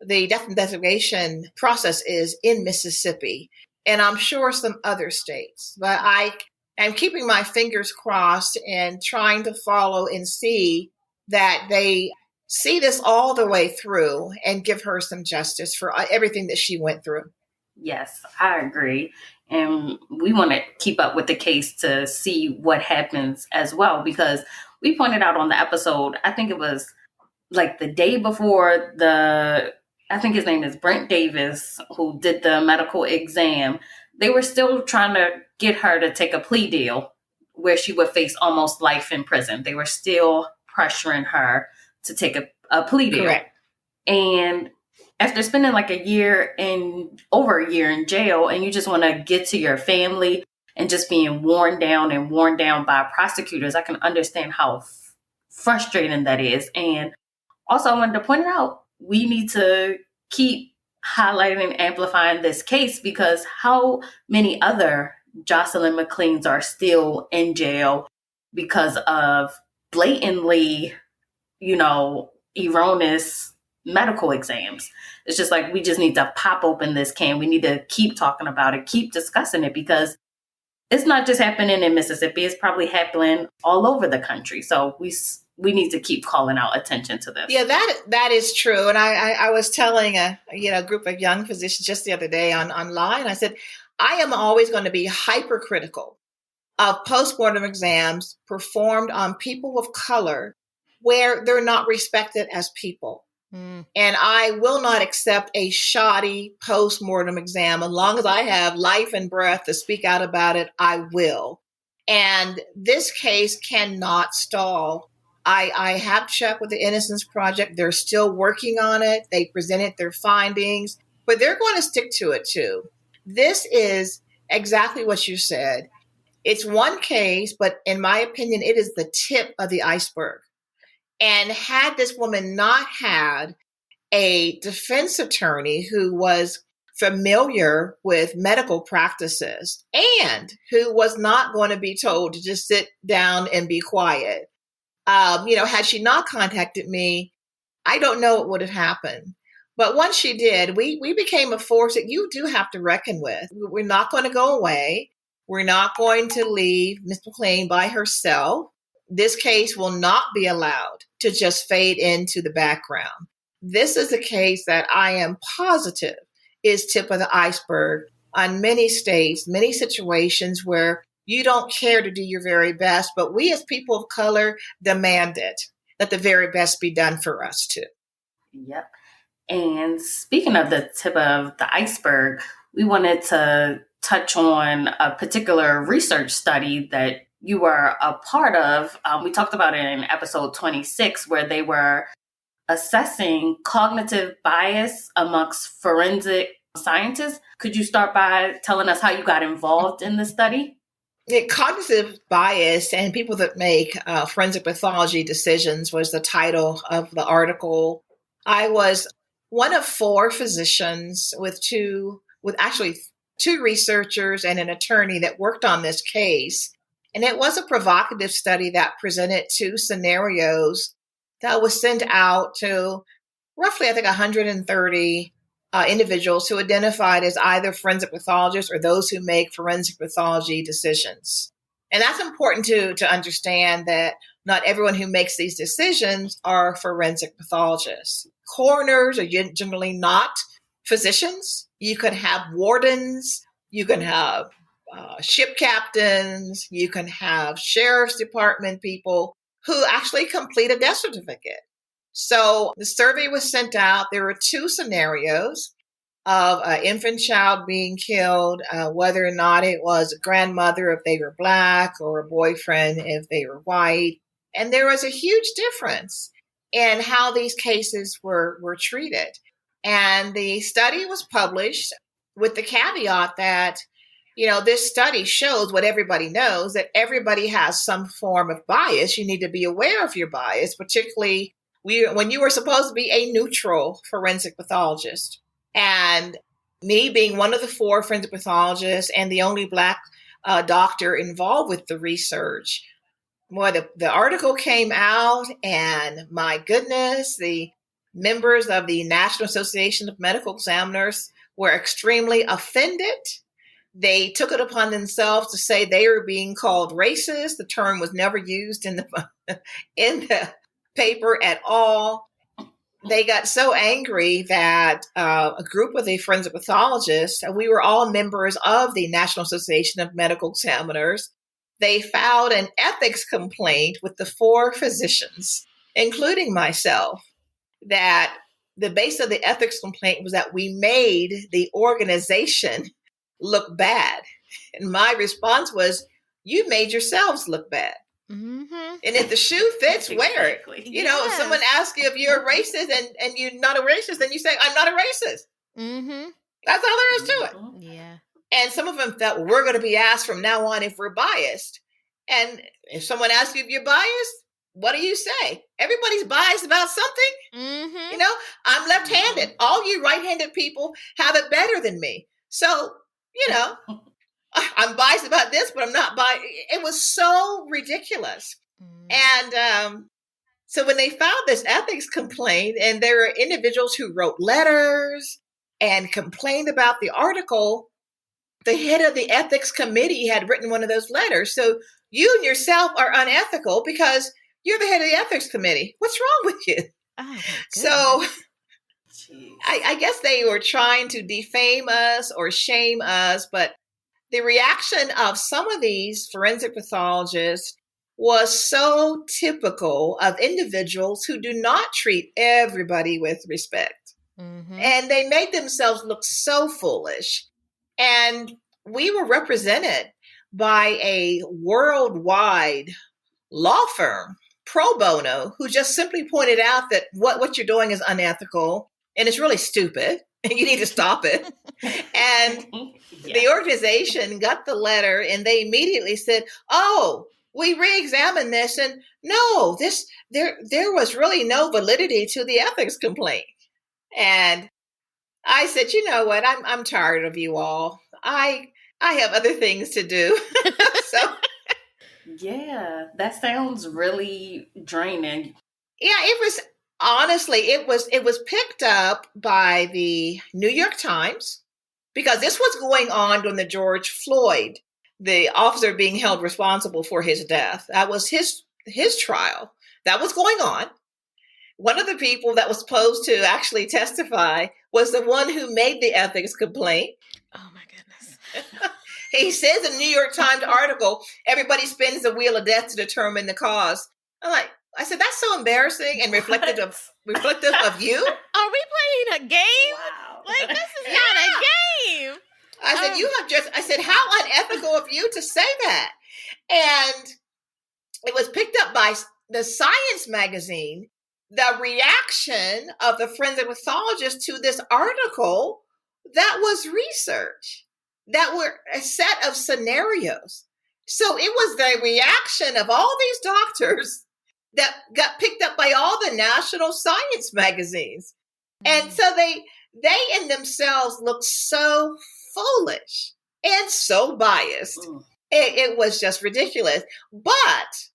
S2: the death investigation process is in Mississippi, and I'm sure some other states. But I am keeping my fingers crossed and trying to follow and see that they see this all the way through and give her some justice for everything that she went through.
S1: Yes, I agree. And we want to keep up with the case to see what happens as well, because we pointed out on the episode, I think it was like the day before I think his name is Brent Davis, who did the medical exam, they were still trying to get her to take a plea deal where she would face almost life in prison. They were still pressuring her to take a plea deal.
S2: Correct.
S1: And after spending like over a year in jail, and you just want to get to your family and just being worn down by prosecutors, I can understand how frustrating that is. And also, I wanted to point out, we need to keep highlighting and amplifying this case, because how many other Jocelyn McLeans are still in jail because of blatantly, erroneous medical exams. It's just like, we just need to pop open this can. We need to keep talking about it, keep discussing it, because it's not just happening in Mississippi. It's probably happening all over the country. So we need to keep calling out attention to this.
S2: Yeah, that is true. And I was telling a group of young physicians just the other day online. I said, I am always going to be hypercritical of postmortem exams performed on people of color where they're not respected as people. And I will not accept a shoddy postmortem exam. As long as I have life and breath to speak out about it, I will. And this case cannot stall. I have checked with the Innocence Project. They're still working on it. They presented their findings, but they're going to stick to it too. This is exactly what you said. It's one case, but in my opinion, it is the tip of the iceberg. And had this woman not had a defense attorney who was familiar with medical practices and who was not going to be told to just sit down and be quiet, had she not contacted me, I don't know what would have happened. But once she did, we became a force that you do have to reckon with. We're not going to go away. We're not going to leave Ms. McLean by herself. This case will not be allowed to just fade into the background. This is a case that I am positive is tip of the iceberg on many states, many situations where you don't care to do your very best, but we as people of color demand it, that the very best be done for us too.
S1: Yep. And speaking of the tip of the iceberg, we wanted to touch on a particular research study that you were a part of. We talked about it in episode 26, where they were assessing cognitive bias amongst forensic scientists. Could you start by telling us how you got involved in the study?
S2: Cognitive bias and people that make forensic pathology decisions was the title of the article. I was one of 4 physicians with two researchers and an attorney that worked on this case. And it was a provocative study that presented 2 scenarios that was sent out to roughly, I think, 130 individuals who identified as either forensic pathologists or those who make forensic pathology decisions. And that's important to understand, that not everyone who makes these decisions are forensic pathologists. Coroners are generally not physicians. You could have wardens, you can have ship captains, you can have sheriff's department people who actually complete a death certificate. So the survey was sent out. There were 2 scenarios of an infant child being killed, whether or not it was a grandmother if they were Black or a boyfriend if they were white. And there was a huge difference in how these cases were treated. And the study was published with the caveat that, this study shows what everybody knows, that everybody has some form of bias. You need to be aware of your bias, particularly when you were supposed to be a neutral forensic pathologist. And me being one of the 4 forensic pathologists and the only Black doctor involved with the research, the article came out, and my goodness, the members of the National Association of Medical Examiners were extremely offended. They took it upon themselves to say they were being called racist. The term was never used in the paper at all. they got so angry that a group of the forensic pathologists, we were all members of the National Association of Medical Examiners, they filed an ethics complaint with the 4 physicians, including myself, that the base of the ethics complaint was that we made the organization look bad. And my response was, you made yourselves look bad.
S3: Mm-hmm.
S2: And if the shoe fits, wear it.
S1: Exactly.
S2: You know, if someone asks you if you're a racist and you're not a racist, then you say, I'm not a racist.
S3: Mm-hmm.
S2: That's all there is to it.
S3: Yeah.
S2: And some of them thought, we're going to be asked from now on if we're biased. And if someone asks you if you're biased, what do you say? Everybody's biased about something.
S3: Mm-hmm.
S2: You know, I'm left-handed. All you right-handed people have it better than me. So, you know, I'm biased about this, but I'm not biased. It was so ridiculous. And so when they filed this ethics complaint, and there were individuals who wrote letters and complained about the article, the head of the ethics committee had written one of those letters. So you and yourself are unethical because you're the head of the ethics committee. What's wrong with you?
S3: Oh,
S2: so I guess they were trying to defame us or shame us, but the reaction of some of these forensic pathologists was so typical of individuals who do not treat everybody with respect.
S3: Mm-hmm.
S2: And they made themselves look so foolish. And we were represented by a worldwide law firm, pro bono, who just simply pointed out that what you're doing is unethical and it's really stupid and you need to stop it. And the organization got the letter and they immediately said, oh, we re-examined this and no, there was really no validity to the ethics complaint. And I said, you know what? I'm tired of you all. I have other things to do. So
S1: yeah, that sounds really draining.
S2: yeah, it was picked up by the New York Times because this was going on during the George Floyd, the officer being held responsible for his death. That was his trial. That was going on. One of the people that was supposed to actually testify was the one who made the ethics complaint.
S3: Oh my goodness.
S2: He says in the New York Times article, everybody spins the wheel of death to determine the cause. I said, that's so embarrassing and reflective of you.
S3: Are we playing a game?
S1: Wow.
S3: Like, this is not a game.
S2: I said, how unethical of you to say that? And it was picked up by the Science magazine. The reaction of the forensic pathologist to this article, that was research, that were a set of scenarios. So it was the reaction of all these doctors that got picked up by all the national science magazines. And so they in themselves looked so foolish and so biased. It was just ridiculous. But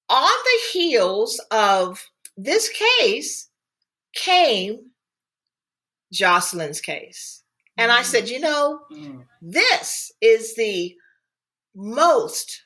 S2: on the heels of this case came Jocelyn's case. And I said, this is the most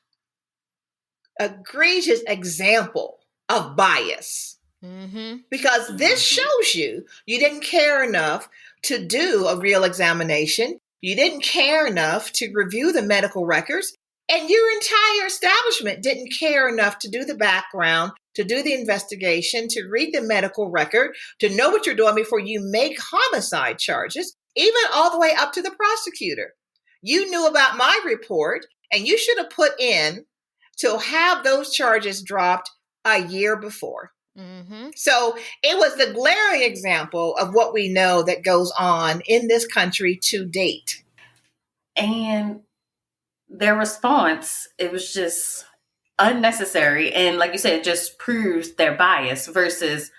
S2: egregious example of bias.
S3: Mm-hmm.
S2: Because this shows you didn't care enough to do a real examination. You didn't care enough to review the medical records. And your entire establishment didn't care enough to do the background, to do the investigation, to read the medical record, to know what you're doing before you make homicide charges, even all the way up to the prosecutor. You knew about my report, and you should have put in to have those charges dropped a year before.
S3: Mm-hmm.
S2: So it was the glaring example of what we know that goes on in this country to date.
S1: And their response, it was just unnecessary. And like you said, it just proves their bias versus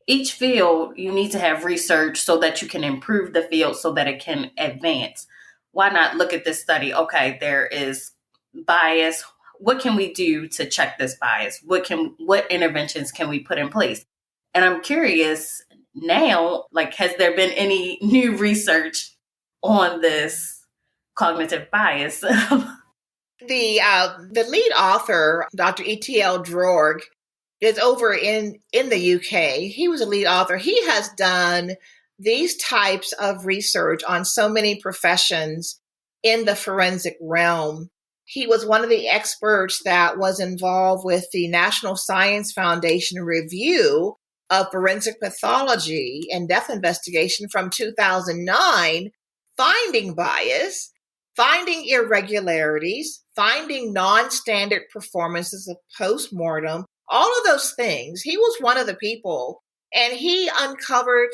S1: each field, you need to have research so that you can improve the field so that it can advance. Why not look at this study? Okay, there is bias. What can we do to check this bias? What interventions can we put in place? And I'm curious now, like, has there been any new research on this cognitive bias?
S2: The lead author, Dr. E.T.L. Drorg, is over in the UK. He was a lead author. He has done these types of research on so many professions in the forensic realm. He was one of the experts that was involved with the National Science Foundation review of forensic pathology and death investigation from 2009, finding bias, finding irregularities, finding non-standard performances of postmortem, all of those things. He was one of the people, and he uncovered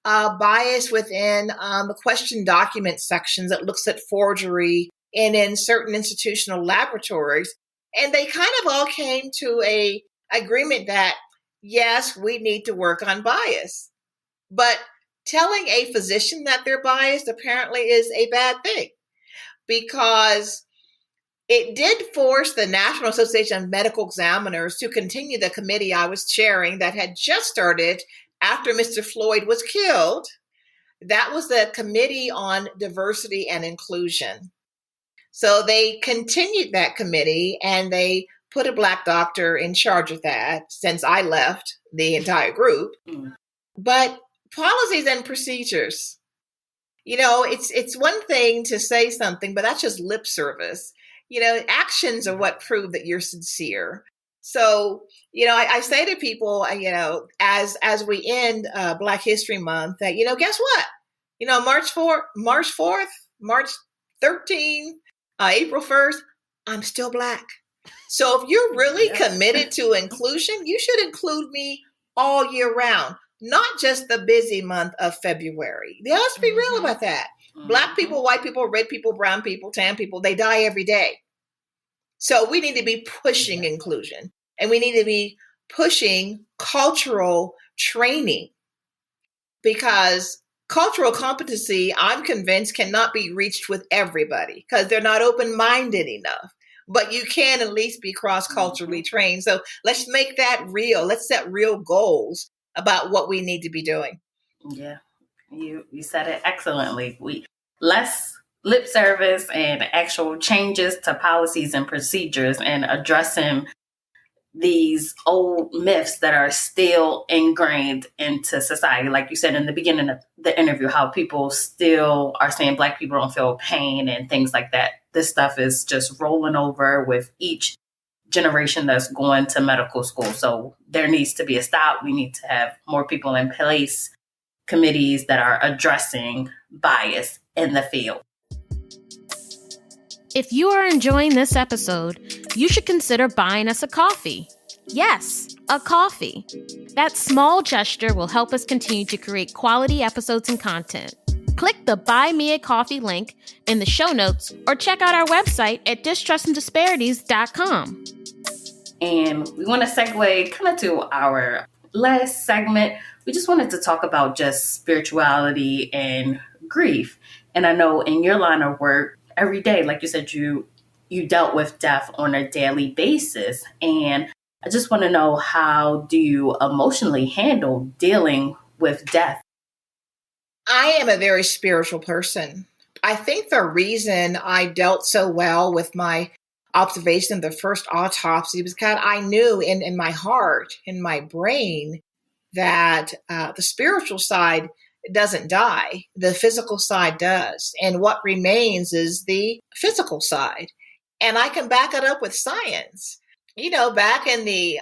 S2: bias within the question document sections that looks at forgery and in certain institutional laboratories. And they kind of all came to a agreement that, yes, we need to work on bias. But telling a physician that they're biased apparently is a bad thing, because it did force the National Association of Medical Examiners to continue the committee I was chairing that had just started after Mr. Floyd was killed. That was the Committee on Diversity and Inclusion. So they continued that committee, and they put a Black doctor in charge of that since I left the entire group. But policies and procedures, it's one thing to say something, but that's just lip service. Actions are what prove that you're sincere. So, I say to people, as we end Black History Month, that, guess what? March 4th, March 13th, April 1st, I'm still Black. So if you're really committed to inclusion, you should include me all year round, not just the busy month of February. Let's be real about that. Black people, white people, red people, brown people, tan people, they die every day. So we need to be pushing inclusion, and we need to be pushing cultural training, because cultural competency, I'm convinced, cannot be reached with everybody because they're not open-minded enough. But you can at least be cross-culturally trained. So let's make that real. Let's set real goals about what we need to be doing.
S1: Yeah, you said it excellently. Less lip service and actual changes to policies and procedures, and addressing these old myths that are still ingrained into society. Like you said in the beginning of the interview, how people still are saying Black people don't feel pain and things like that. This stuff is just rolling over with each generation that's going to medical school. So there needs to be a stop. We need to have more people in place, committees that are addressing bias in the field.
S3: If you are enjoying this episode, you should consider buying us a coffee. Yes, a coffee. That small gesture will help us continue to create quality episodes and content. Click the Buy Me a Coffee link in the show notes, or check out our website at distrustanddisparities.com.
S1: And we want to segue kind of to our last segment. We just wanted to talk about just spirituality and grief. And I know in your line of work, every day, like you said, you dealt with death on a daily basis. And I just want to know, how do you emotionally handle dealing with death?
S2: I am a very spiritual person. I think the reason I dealt so well with my observation of the first autopsy was because I knew in my heart, in my brain, that the spiritual side doesn't die. The physical side does. And what remains is the physical side. And I can back it up with science. Back in the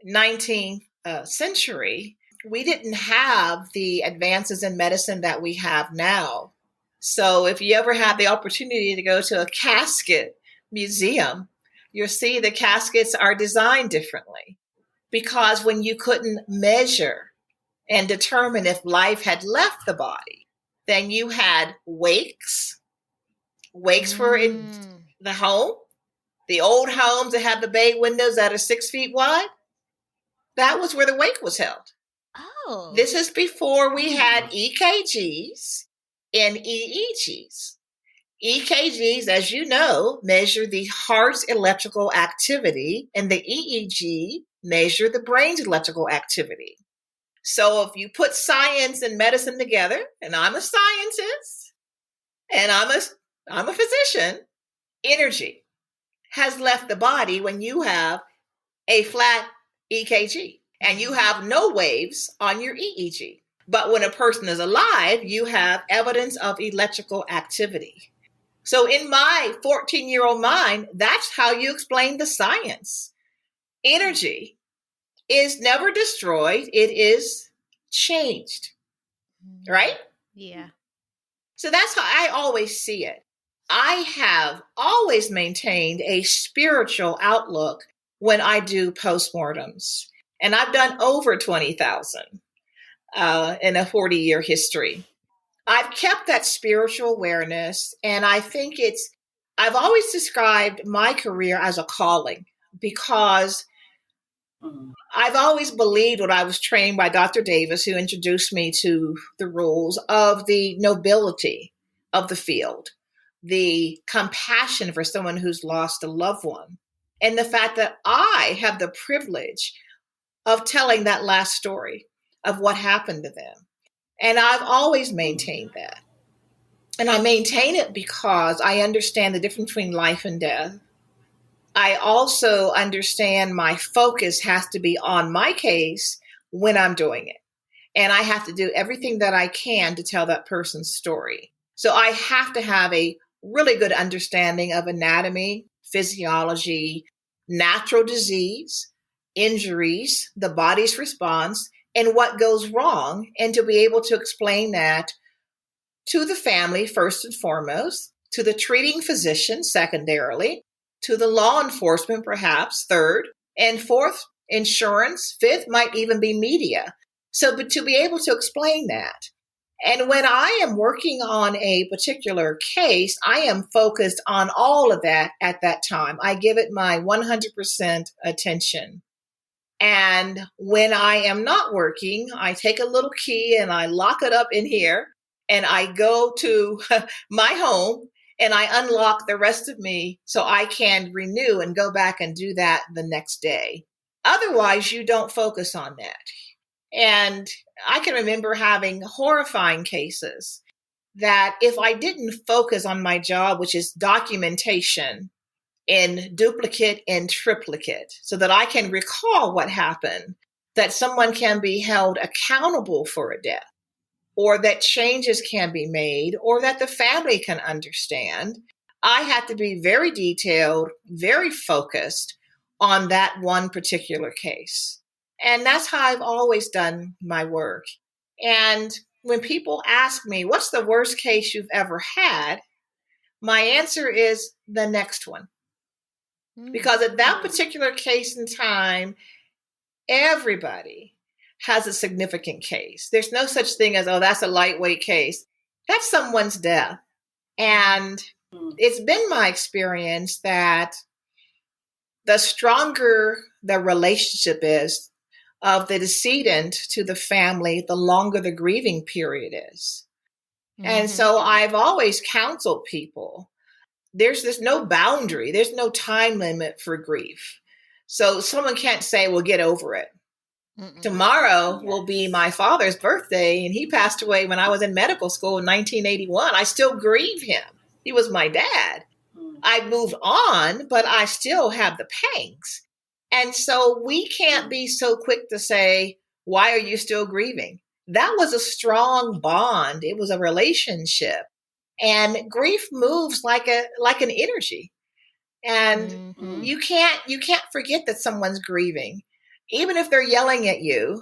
S2: 19th century, we didn't have the advances in medicine that we have now. So if you ever have the opportunity to go to a casket museum, you'll see the caskets are designed differently, because when you couldn't measure and determine if life had left the body, then you had wakes. Wakes were in the home, the old homes that have the bay windows that are 6 feet wide. That was where the wake was held.
S3: Oh.
S2: This is before we had EKGs and EEGs. EKGs, as you know, measure the heart's electrical activity, and the EEG measure the brain's electrical activity. So if you put science and medicine together, and I'm a scientist, and I'm a physician, energy has left the body when you have a flat EKG, and you have no waves on your EEG. But when a person is alive, you have evidence of electrical activity. So in my 14-year-old mind, that's how you explain the science. Energy is never destroyed. It is changed, right?
S3: Yeah.
S2: So that's how I always see it. I have always maintained a spiritual outlook when I do postmortems. And I've done over 20,000 in a 40-year history. I've kept that spiritual awareness, and I think I've always described my career as a calling because I've always believed when I was trained by Dr. Davis, who introduced me to the rules of the nobility of the field, the compassion for someone who's lost a loved one, and the fact that I have the privilege of telling that last story of what happened to them. And I've always maintained that. And I maintain it because I understand the difference between life and death. I also understand my focus has to be on my case when I'm doing it. And I have to do everything that I can to tell that person's story. So I have to have a really good understanding of anatomy, physiology, natural disease, injuries, the body's response, and what goes wrong, and to be able to explain that to the family first and foremost, to the treating physician secondarily, to the law enforcement perhaps third, and fourth, insurance, fifth might even be media. So, but to be able to explain that. And when I am working on a particular case, I am focused on all of that at that time. I give it my 100% attention. And when I am not working, I take a little key and I lock it up in here and I go to my home and I unlock the rest of me so I can renew and go back and do that the next day. Otherwise, you don't focus on that. And I can remember having horrifying cases that if I didn't focus on my job, which is documentation in duplicate and triplicate, so that I can recall what happened, that someone can be held accountable for a death, or that changes can be made, or that the family can understand, I had to be very detailed, very focused on that one particular case. And that's how I've always done my work. And when people ask me, what's the worst case you've ever had? My answer is the next one. Because at that particular case in time, everybody has a significant case. There's no such thing as, oh, that's a lightweight case. That's someone's death. And it's been my experience that the stronger the relationship is of the decedent to the family, the longer the grieving period is. And so I've always counseled people. There's no boundary. There's no time limit for grief. So someone can't say, well, get over it. Tomorrow will be my father's birthday, and he passed away when I was in medical school in 1981. I still grieve him. He was my dad. I moved on, but I still have the pangs. And so we can't be so quick to say, why are you still grieving? That was a strong bond. It was a relationship. And grief moves like an energy. And you can't forget that someone's grieving, even if they're yelling at you,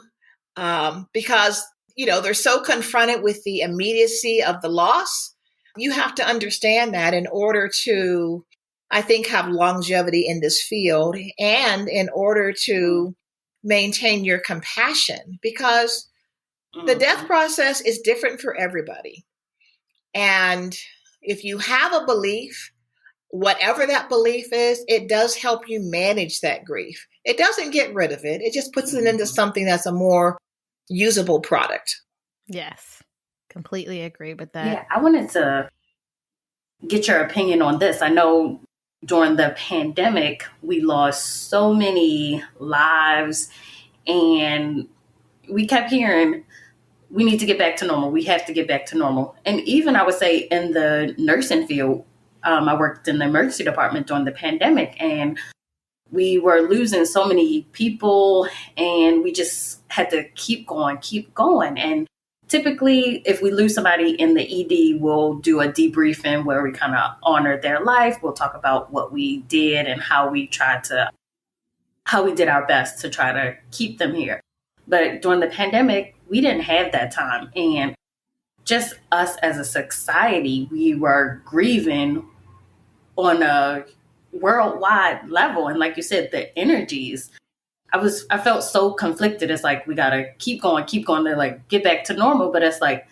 S2: because they're so confronted with the immediacy of the loss. You have to understand that in order to, I think, have longevity in this field, and in order to maintain your compassion, because the death process is different for everybody. And if you have a belief, whatever that belief is, it does help you manage that grief. It doesn't get rid of it. It just puts it into something that's a more usable product.
S3: Yes, completely agree with that.
S1: Yeah, I wanted to get your opinion on this. I know during the pandemic, we lost so many lives, and we kept hearing, we need to get back to normal. We have to get back to normal. And even I would say in the nursing field, I worked in the emergency department during the pandemic, and We were losing so many people, and we just had to keep going. And typically, if we lose somebody in the ED, we'll do a debriefing where we kind of honor their life. We'll talk about what we did and how we did our best to try to keep them here. But during the pandemic, we didn't have that time. And just us as a society, we were grieving on a worldwide level. And like you said, the energies, I felt so conflicted. It's like, we gotta keep going to like get back to normal. But it's like,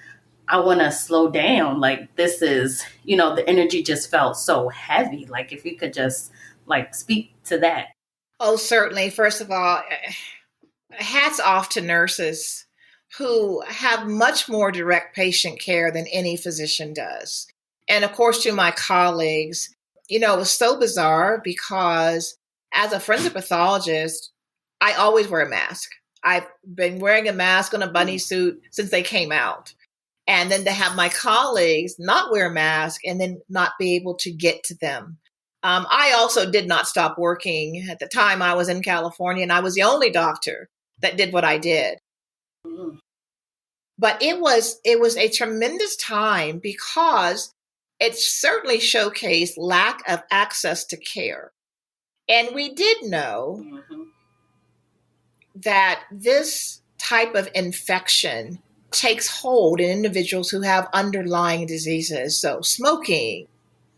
S1: I want to slow down. Like, this is, the energy just felt so heavy. Like, if you could just like speak to that.
S2: Oh, certainly. First of all, hats off to nurses who have much more direct patient care than any physician does. And of course, to my colleagues, it was so bizarre because as a forensic pathologist, I always wear a mask. I've been wearing a mask on a bunny suit since they came out. And then to have my colleagues not wear a mask and then not be able to get to them. I also did not stop working. At the time, I was in California, and I was the only doctor that did what I did.
S1: Mm-hmm.
S2: But it was a tremendous time because it certainly showcased lack of access to care. And we did know that this type of infection takes hold in individuals who have underlying diseases. So smoking,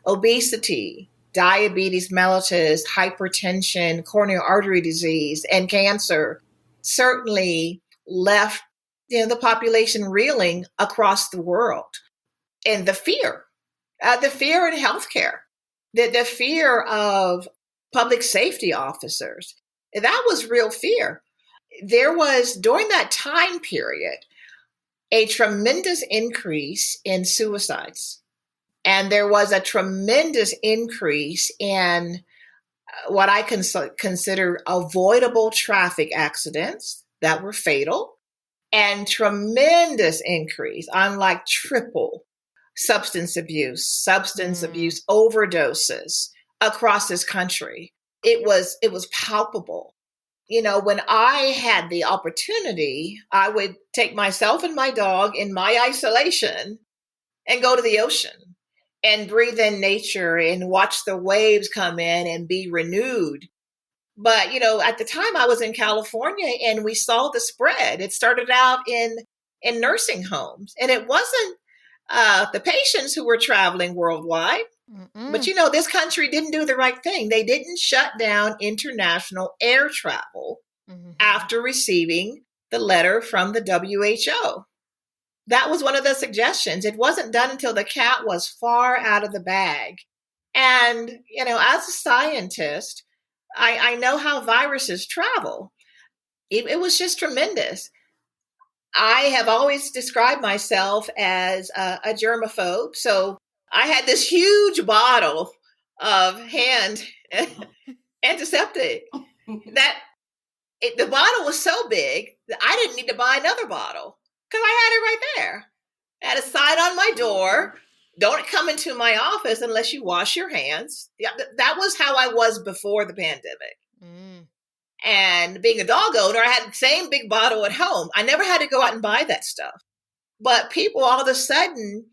S2: obesity, diabetes mellitus, hypertension, coronary artery disease, and cancer certainly left the population reeling across the world. And the fear in healthcare, the fear of public safety officers, that was real fear. There was, during that time period, a tremendous increase in suicides. And there was a tremendous increase in what I consider avoidable traffic accidents that were fatal, and tremendous increase, unlike triple, substance abuse overdoses across this country. It was palpable. When I had the opportunity, I would take myself and my dog in my isolation and go to the ocean and breathe in nature and watch the waves come in and be renewed. But, at the time I was in California and we saw the spread. It started out in nursing homes, and it wasn't the patients who were traveling worldwide. Mm-mm. But, this country didn't do the right thing. They didn't shut down international air travel after receiving the letter from the WHO. That was one of the suggestions. It wasn't done until the cat was far out of the bag. And, as a scientist, I know how viruses travel. It was just tremendous. I have always described myself as a germaphobe. So I had this huge bottle of hand antiseptic that the bottle was so big that I didn't need to buy another bottle because I had it right there. I had a sign on my door: don't come into my office unless you wash your hands. Yeah, that was how I was before the pandemic. And being a dog owner, I had the same big bottle at home. I never had to go out and buy that stuff. But people all of a sudden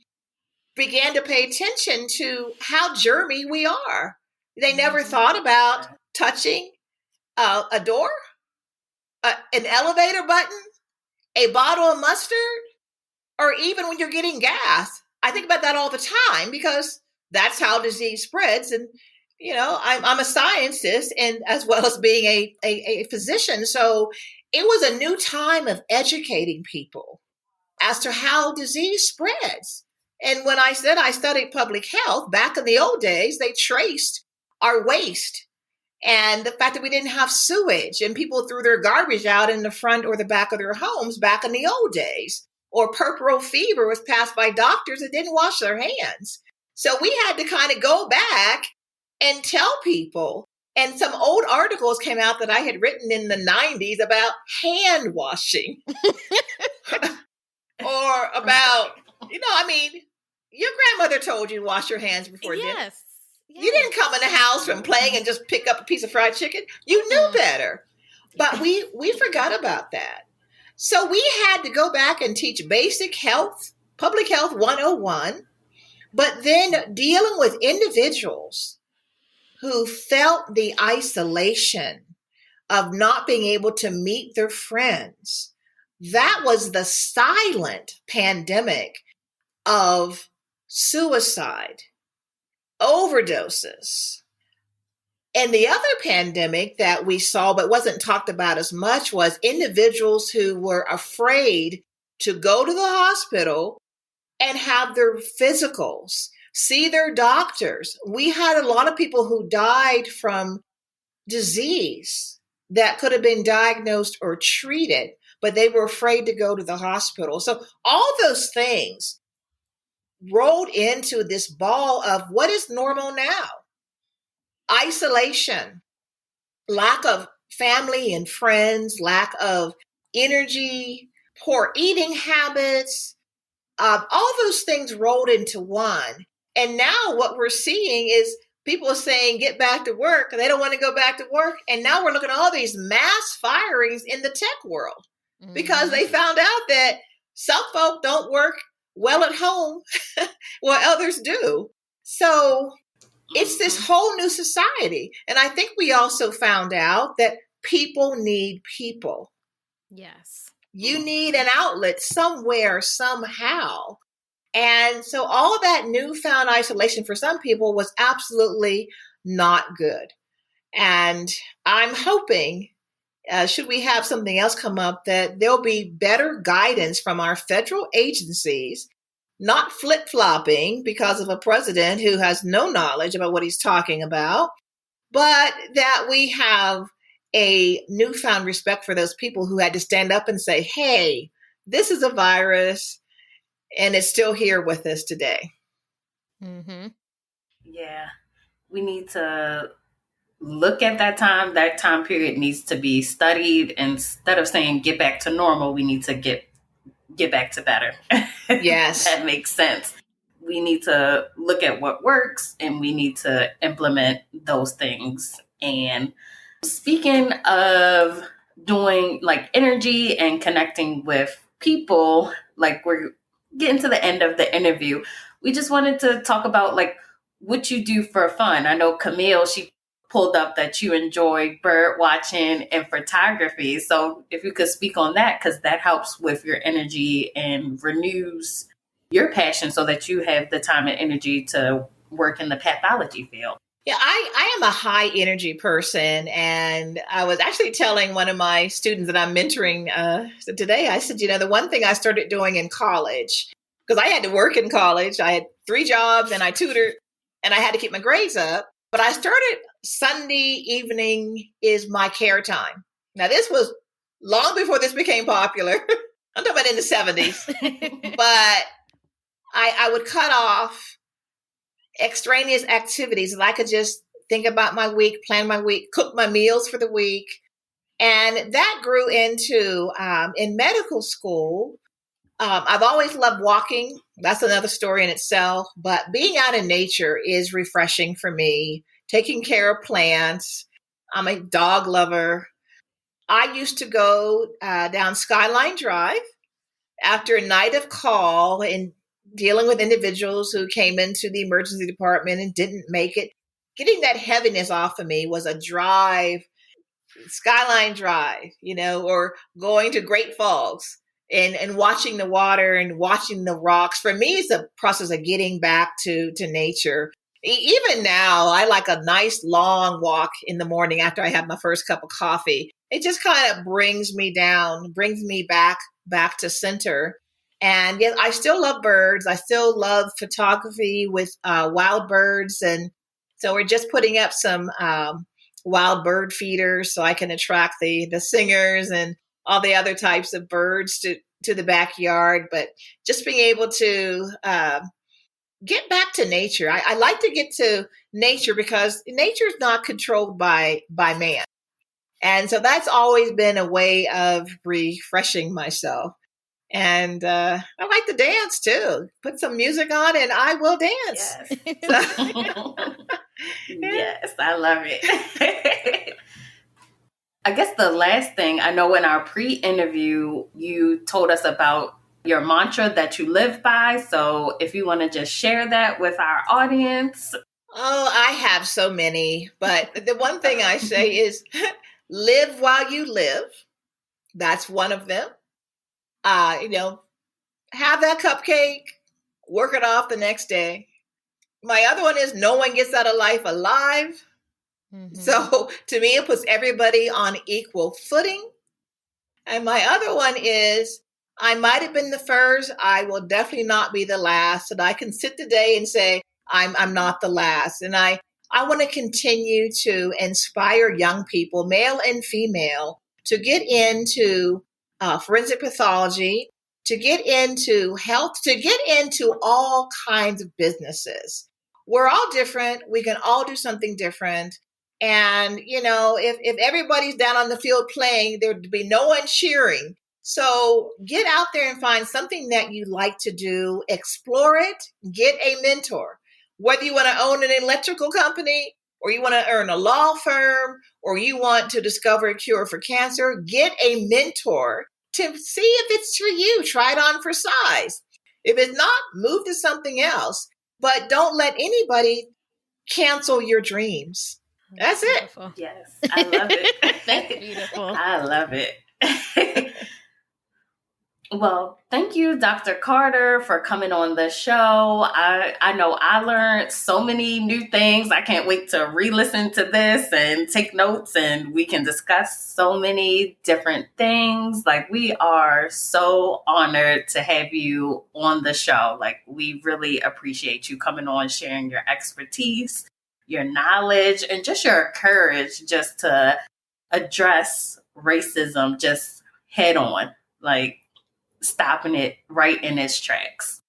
S2: began to pay attention to how germy we are. They never thought about touching a door, an elevator button, a bottle of mustard, or even when you're getting gas. I think about that all the time because that's how disease spreads. And, I'm a scientist, and as well as being a physician. So it was a new time of educating people as to how disease spreads. And when I said I studied public health, back in the old days, they traced our waste and the fact that we didn't have sewage and people threw their garbage out in the front or the back of their homes back in the old days. Or puerperal fever was passed by doctors that didn't wash their hands. So we had to kind of go back and tell people. And some old articles came out that I had written in the 90s about hand washing. Or about, your grandmother told you to wash your hands before dinner. You didn't come in the house from playing and just pick up a piece of fried chicken. You knew better. But we forgot about that. So we had to go back and teach basic health, public health 101, but then dealing with individuals who felt the isolation of not being able to meet their friends. That was the silent pandemic of suicide, overdoses. And the other pandemic that we saw but wasn't talked about as much was individuals who were afraid to go to the hospital and have their physicals, see their doctors. We had a lot of people who died from disease that could have been diagnosed or treated, but they were afraid to go to the hospital. So all those things rolled into this ball of what is normal now. Isolation, lack of family and friends, lack of energy, poor eating habits, all those things rolled into one. And now what we're seeing is people are saying, get back to work. They don't want to go back to work. And now we're looking at all these mass firings in the tech world because they found out that some folk don't work well at home while others do. So it's this whole new society. And I think we also found out that people need people.
S3: Yes.
S2: You need an outlet somewhere, somehow. And so all that newfound isolation for some people was absolutely not good. And I'm hoping, should we have something else come up, that there'll be better guidance from our federal agencies, not flip-flopping because of a president who has no knowledge about what he's talking about, but that we have a newfound respect for those people who had to stand up and say, hey, this is a virus and it's still here with us today.
S3: Mm-hmm.
S1: Yeah, we need to look at that time. That time period needs to be studied. Instead of saying get back to normal, we need to get back to better.
S2: Yes.
S1: That makes sense. We need to look at what works and we need to implement those things. And speaking of doing like energy and connecting with people, like we're getting to the end of the interview, we just wanted to talk about like what you do for fun. I know Camille, she pulled up that you enjoy bird watching and photography. So if you could speak on that, because that helps with your energy and renews your passion so that you have the time and energy to work in the pathology field.
S2: Yeah, I am a high energy person. And I was actually telling one of my students that I'm mentoring today, I said, the one thing I started doing in college, because I had to work in college, I had 3 jobs and I tutored and I had to keep my grades up. But I started Sunday evening is my care time. Now, this was long before this became popular. I'm talking about in the 70s. But I would cut off extraneous activities and I could just think about my week, plan my week, cook my meals for the week. And that grew into, in medical school, I've always loved walking. That's another story in itself. But being out in nature is refreshing for me. Taking care of plants. I'm a dog lover. I used to go down Skyline Drive after a night of call and dealing with individuals who came into the emergency department and didn't make it. Getting that heaviness off of me was a drive, Skyline Drive, or going to Great Falls and watching the water and watching the rocks. For me, it's a process of getting back to nature. Even now, I like a nice long walk in the morning after I have my first cup of coffee. It just kind of brings me down, brings me back to center. And yet I still love birds. I still love photography with wild birds. And so we're just putting up some wild bird feeders so I can attract the singers and all the other types of birds to the backyard. But just being able to get back to nature. I like to get to nature because nature is not controlled by man. And so that's always been a way of refreshing myself. And I like to dance too. Put some music on and I will dance.
S1: Yes. Yes, I love it. I guess the last thing, I know in our pre-interview, you told us about your mantra that you live by. So if you want to just share that with our audience.
S2: Oh, I have so many, but the one thing I say is live while you live. That's one of them. You know, have that cupcake, work it off the next day. My other one is no one gets out of life alive. Mm-hmm. So to me, it puts everybody on equal footing. And my other one is I might have been the first. I will definitely not be the last. And I can sit today and say, I'm not the last. And I want to continue to inspire young people, male and female, to get into forensic pathology, to get into health, to get into all kinds of businesses. We're all different. We can all do something different. And, you know, if everybody's down on the field playing, there'd be no one cheering. So get out there and find something that you like to do, explore it, get a mentor. Whether you want to own an electrical company or you want to earn a law firm or you want to discover a cure for cancer, get a mentor to see if it's for you. Try it on for size. If it's not, move to something else. But don't let anybody cancel your dreams. That's
S3: beautiful.
S1: It. Yes, I love it.
S3: That's beautiful.
S1: I love it. Well, thank you, Dr. Carter, for coming on the show. I know I learned so many new things. I can't wait to re-listen to this and take notes, and we can discuss so many different things. Like, we are so honored to have you on the show. Like, we really appreciate you coming on, sharing your expertise, your knowledge, and just your courage just to address racism just head on. Like, stopping it right in its tracks.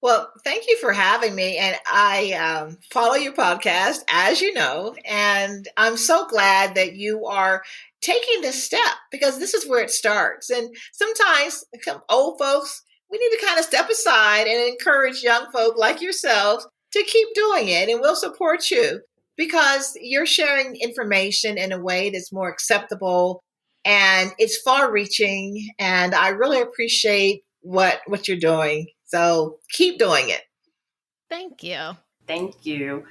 S2: Well, thank you for having me. And I follow your podcast, as you know, and I'm so glad that you are taking this step because this is where it starts. And sometimes old folks, we need to kind of step aside and encourage young folk like yourselves to keep doing it. And we'll support you because you're sharing information in a way that's more acceptable and it's far reaching. And I really appreciate what you're doing. So keep doing it.
S3: Thank you.
S1: Thank you.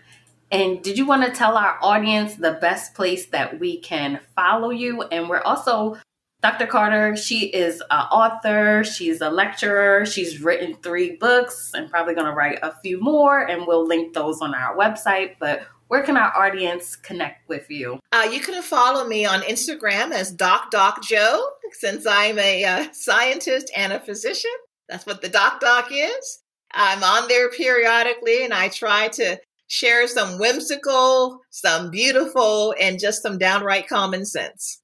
S1: And did you want to tell our audience the best place that we can follow you? And we're also, Dr. Carter, she is an author. She's a lecturer. She's written 3 books and probably going to write a few more. And we'll link those on our website. But where can our audience connect with you?
S2: You can follow me on Instagram as Doc Joe, since I'm a scientist and a physician. That's what the Doc is. I'm on there periodically, and I try to share some whimsical, some beautiful, and just some downright common sense.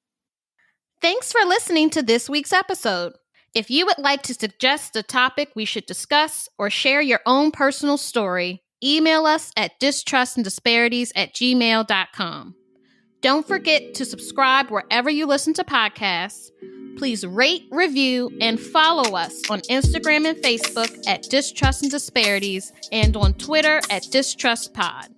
S3: Thanks for listening to this week's episode. If you would like to suggest a topic we should discuss or share your own personal story, email us at distrustanddisparities@gmail.com. Don't forget to subscribe wherever you listen to podcasts. Please rate, review, and follow us on Instagram and Facebook at Distrust and Disparities and on Twitter at DistrustPod.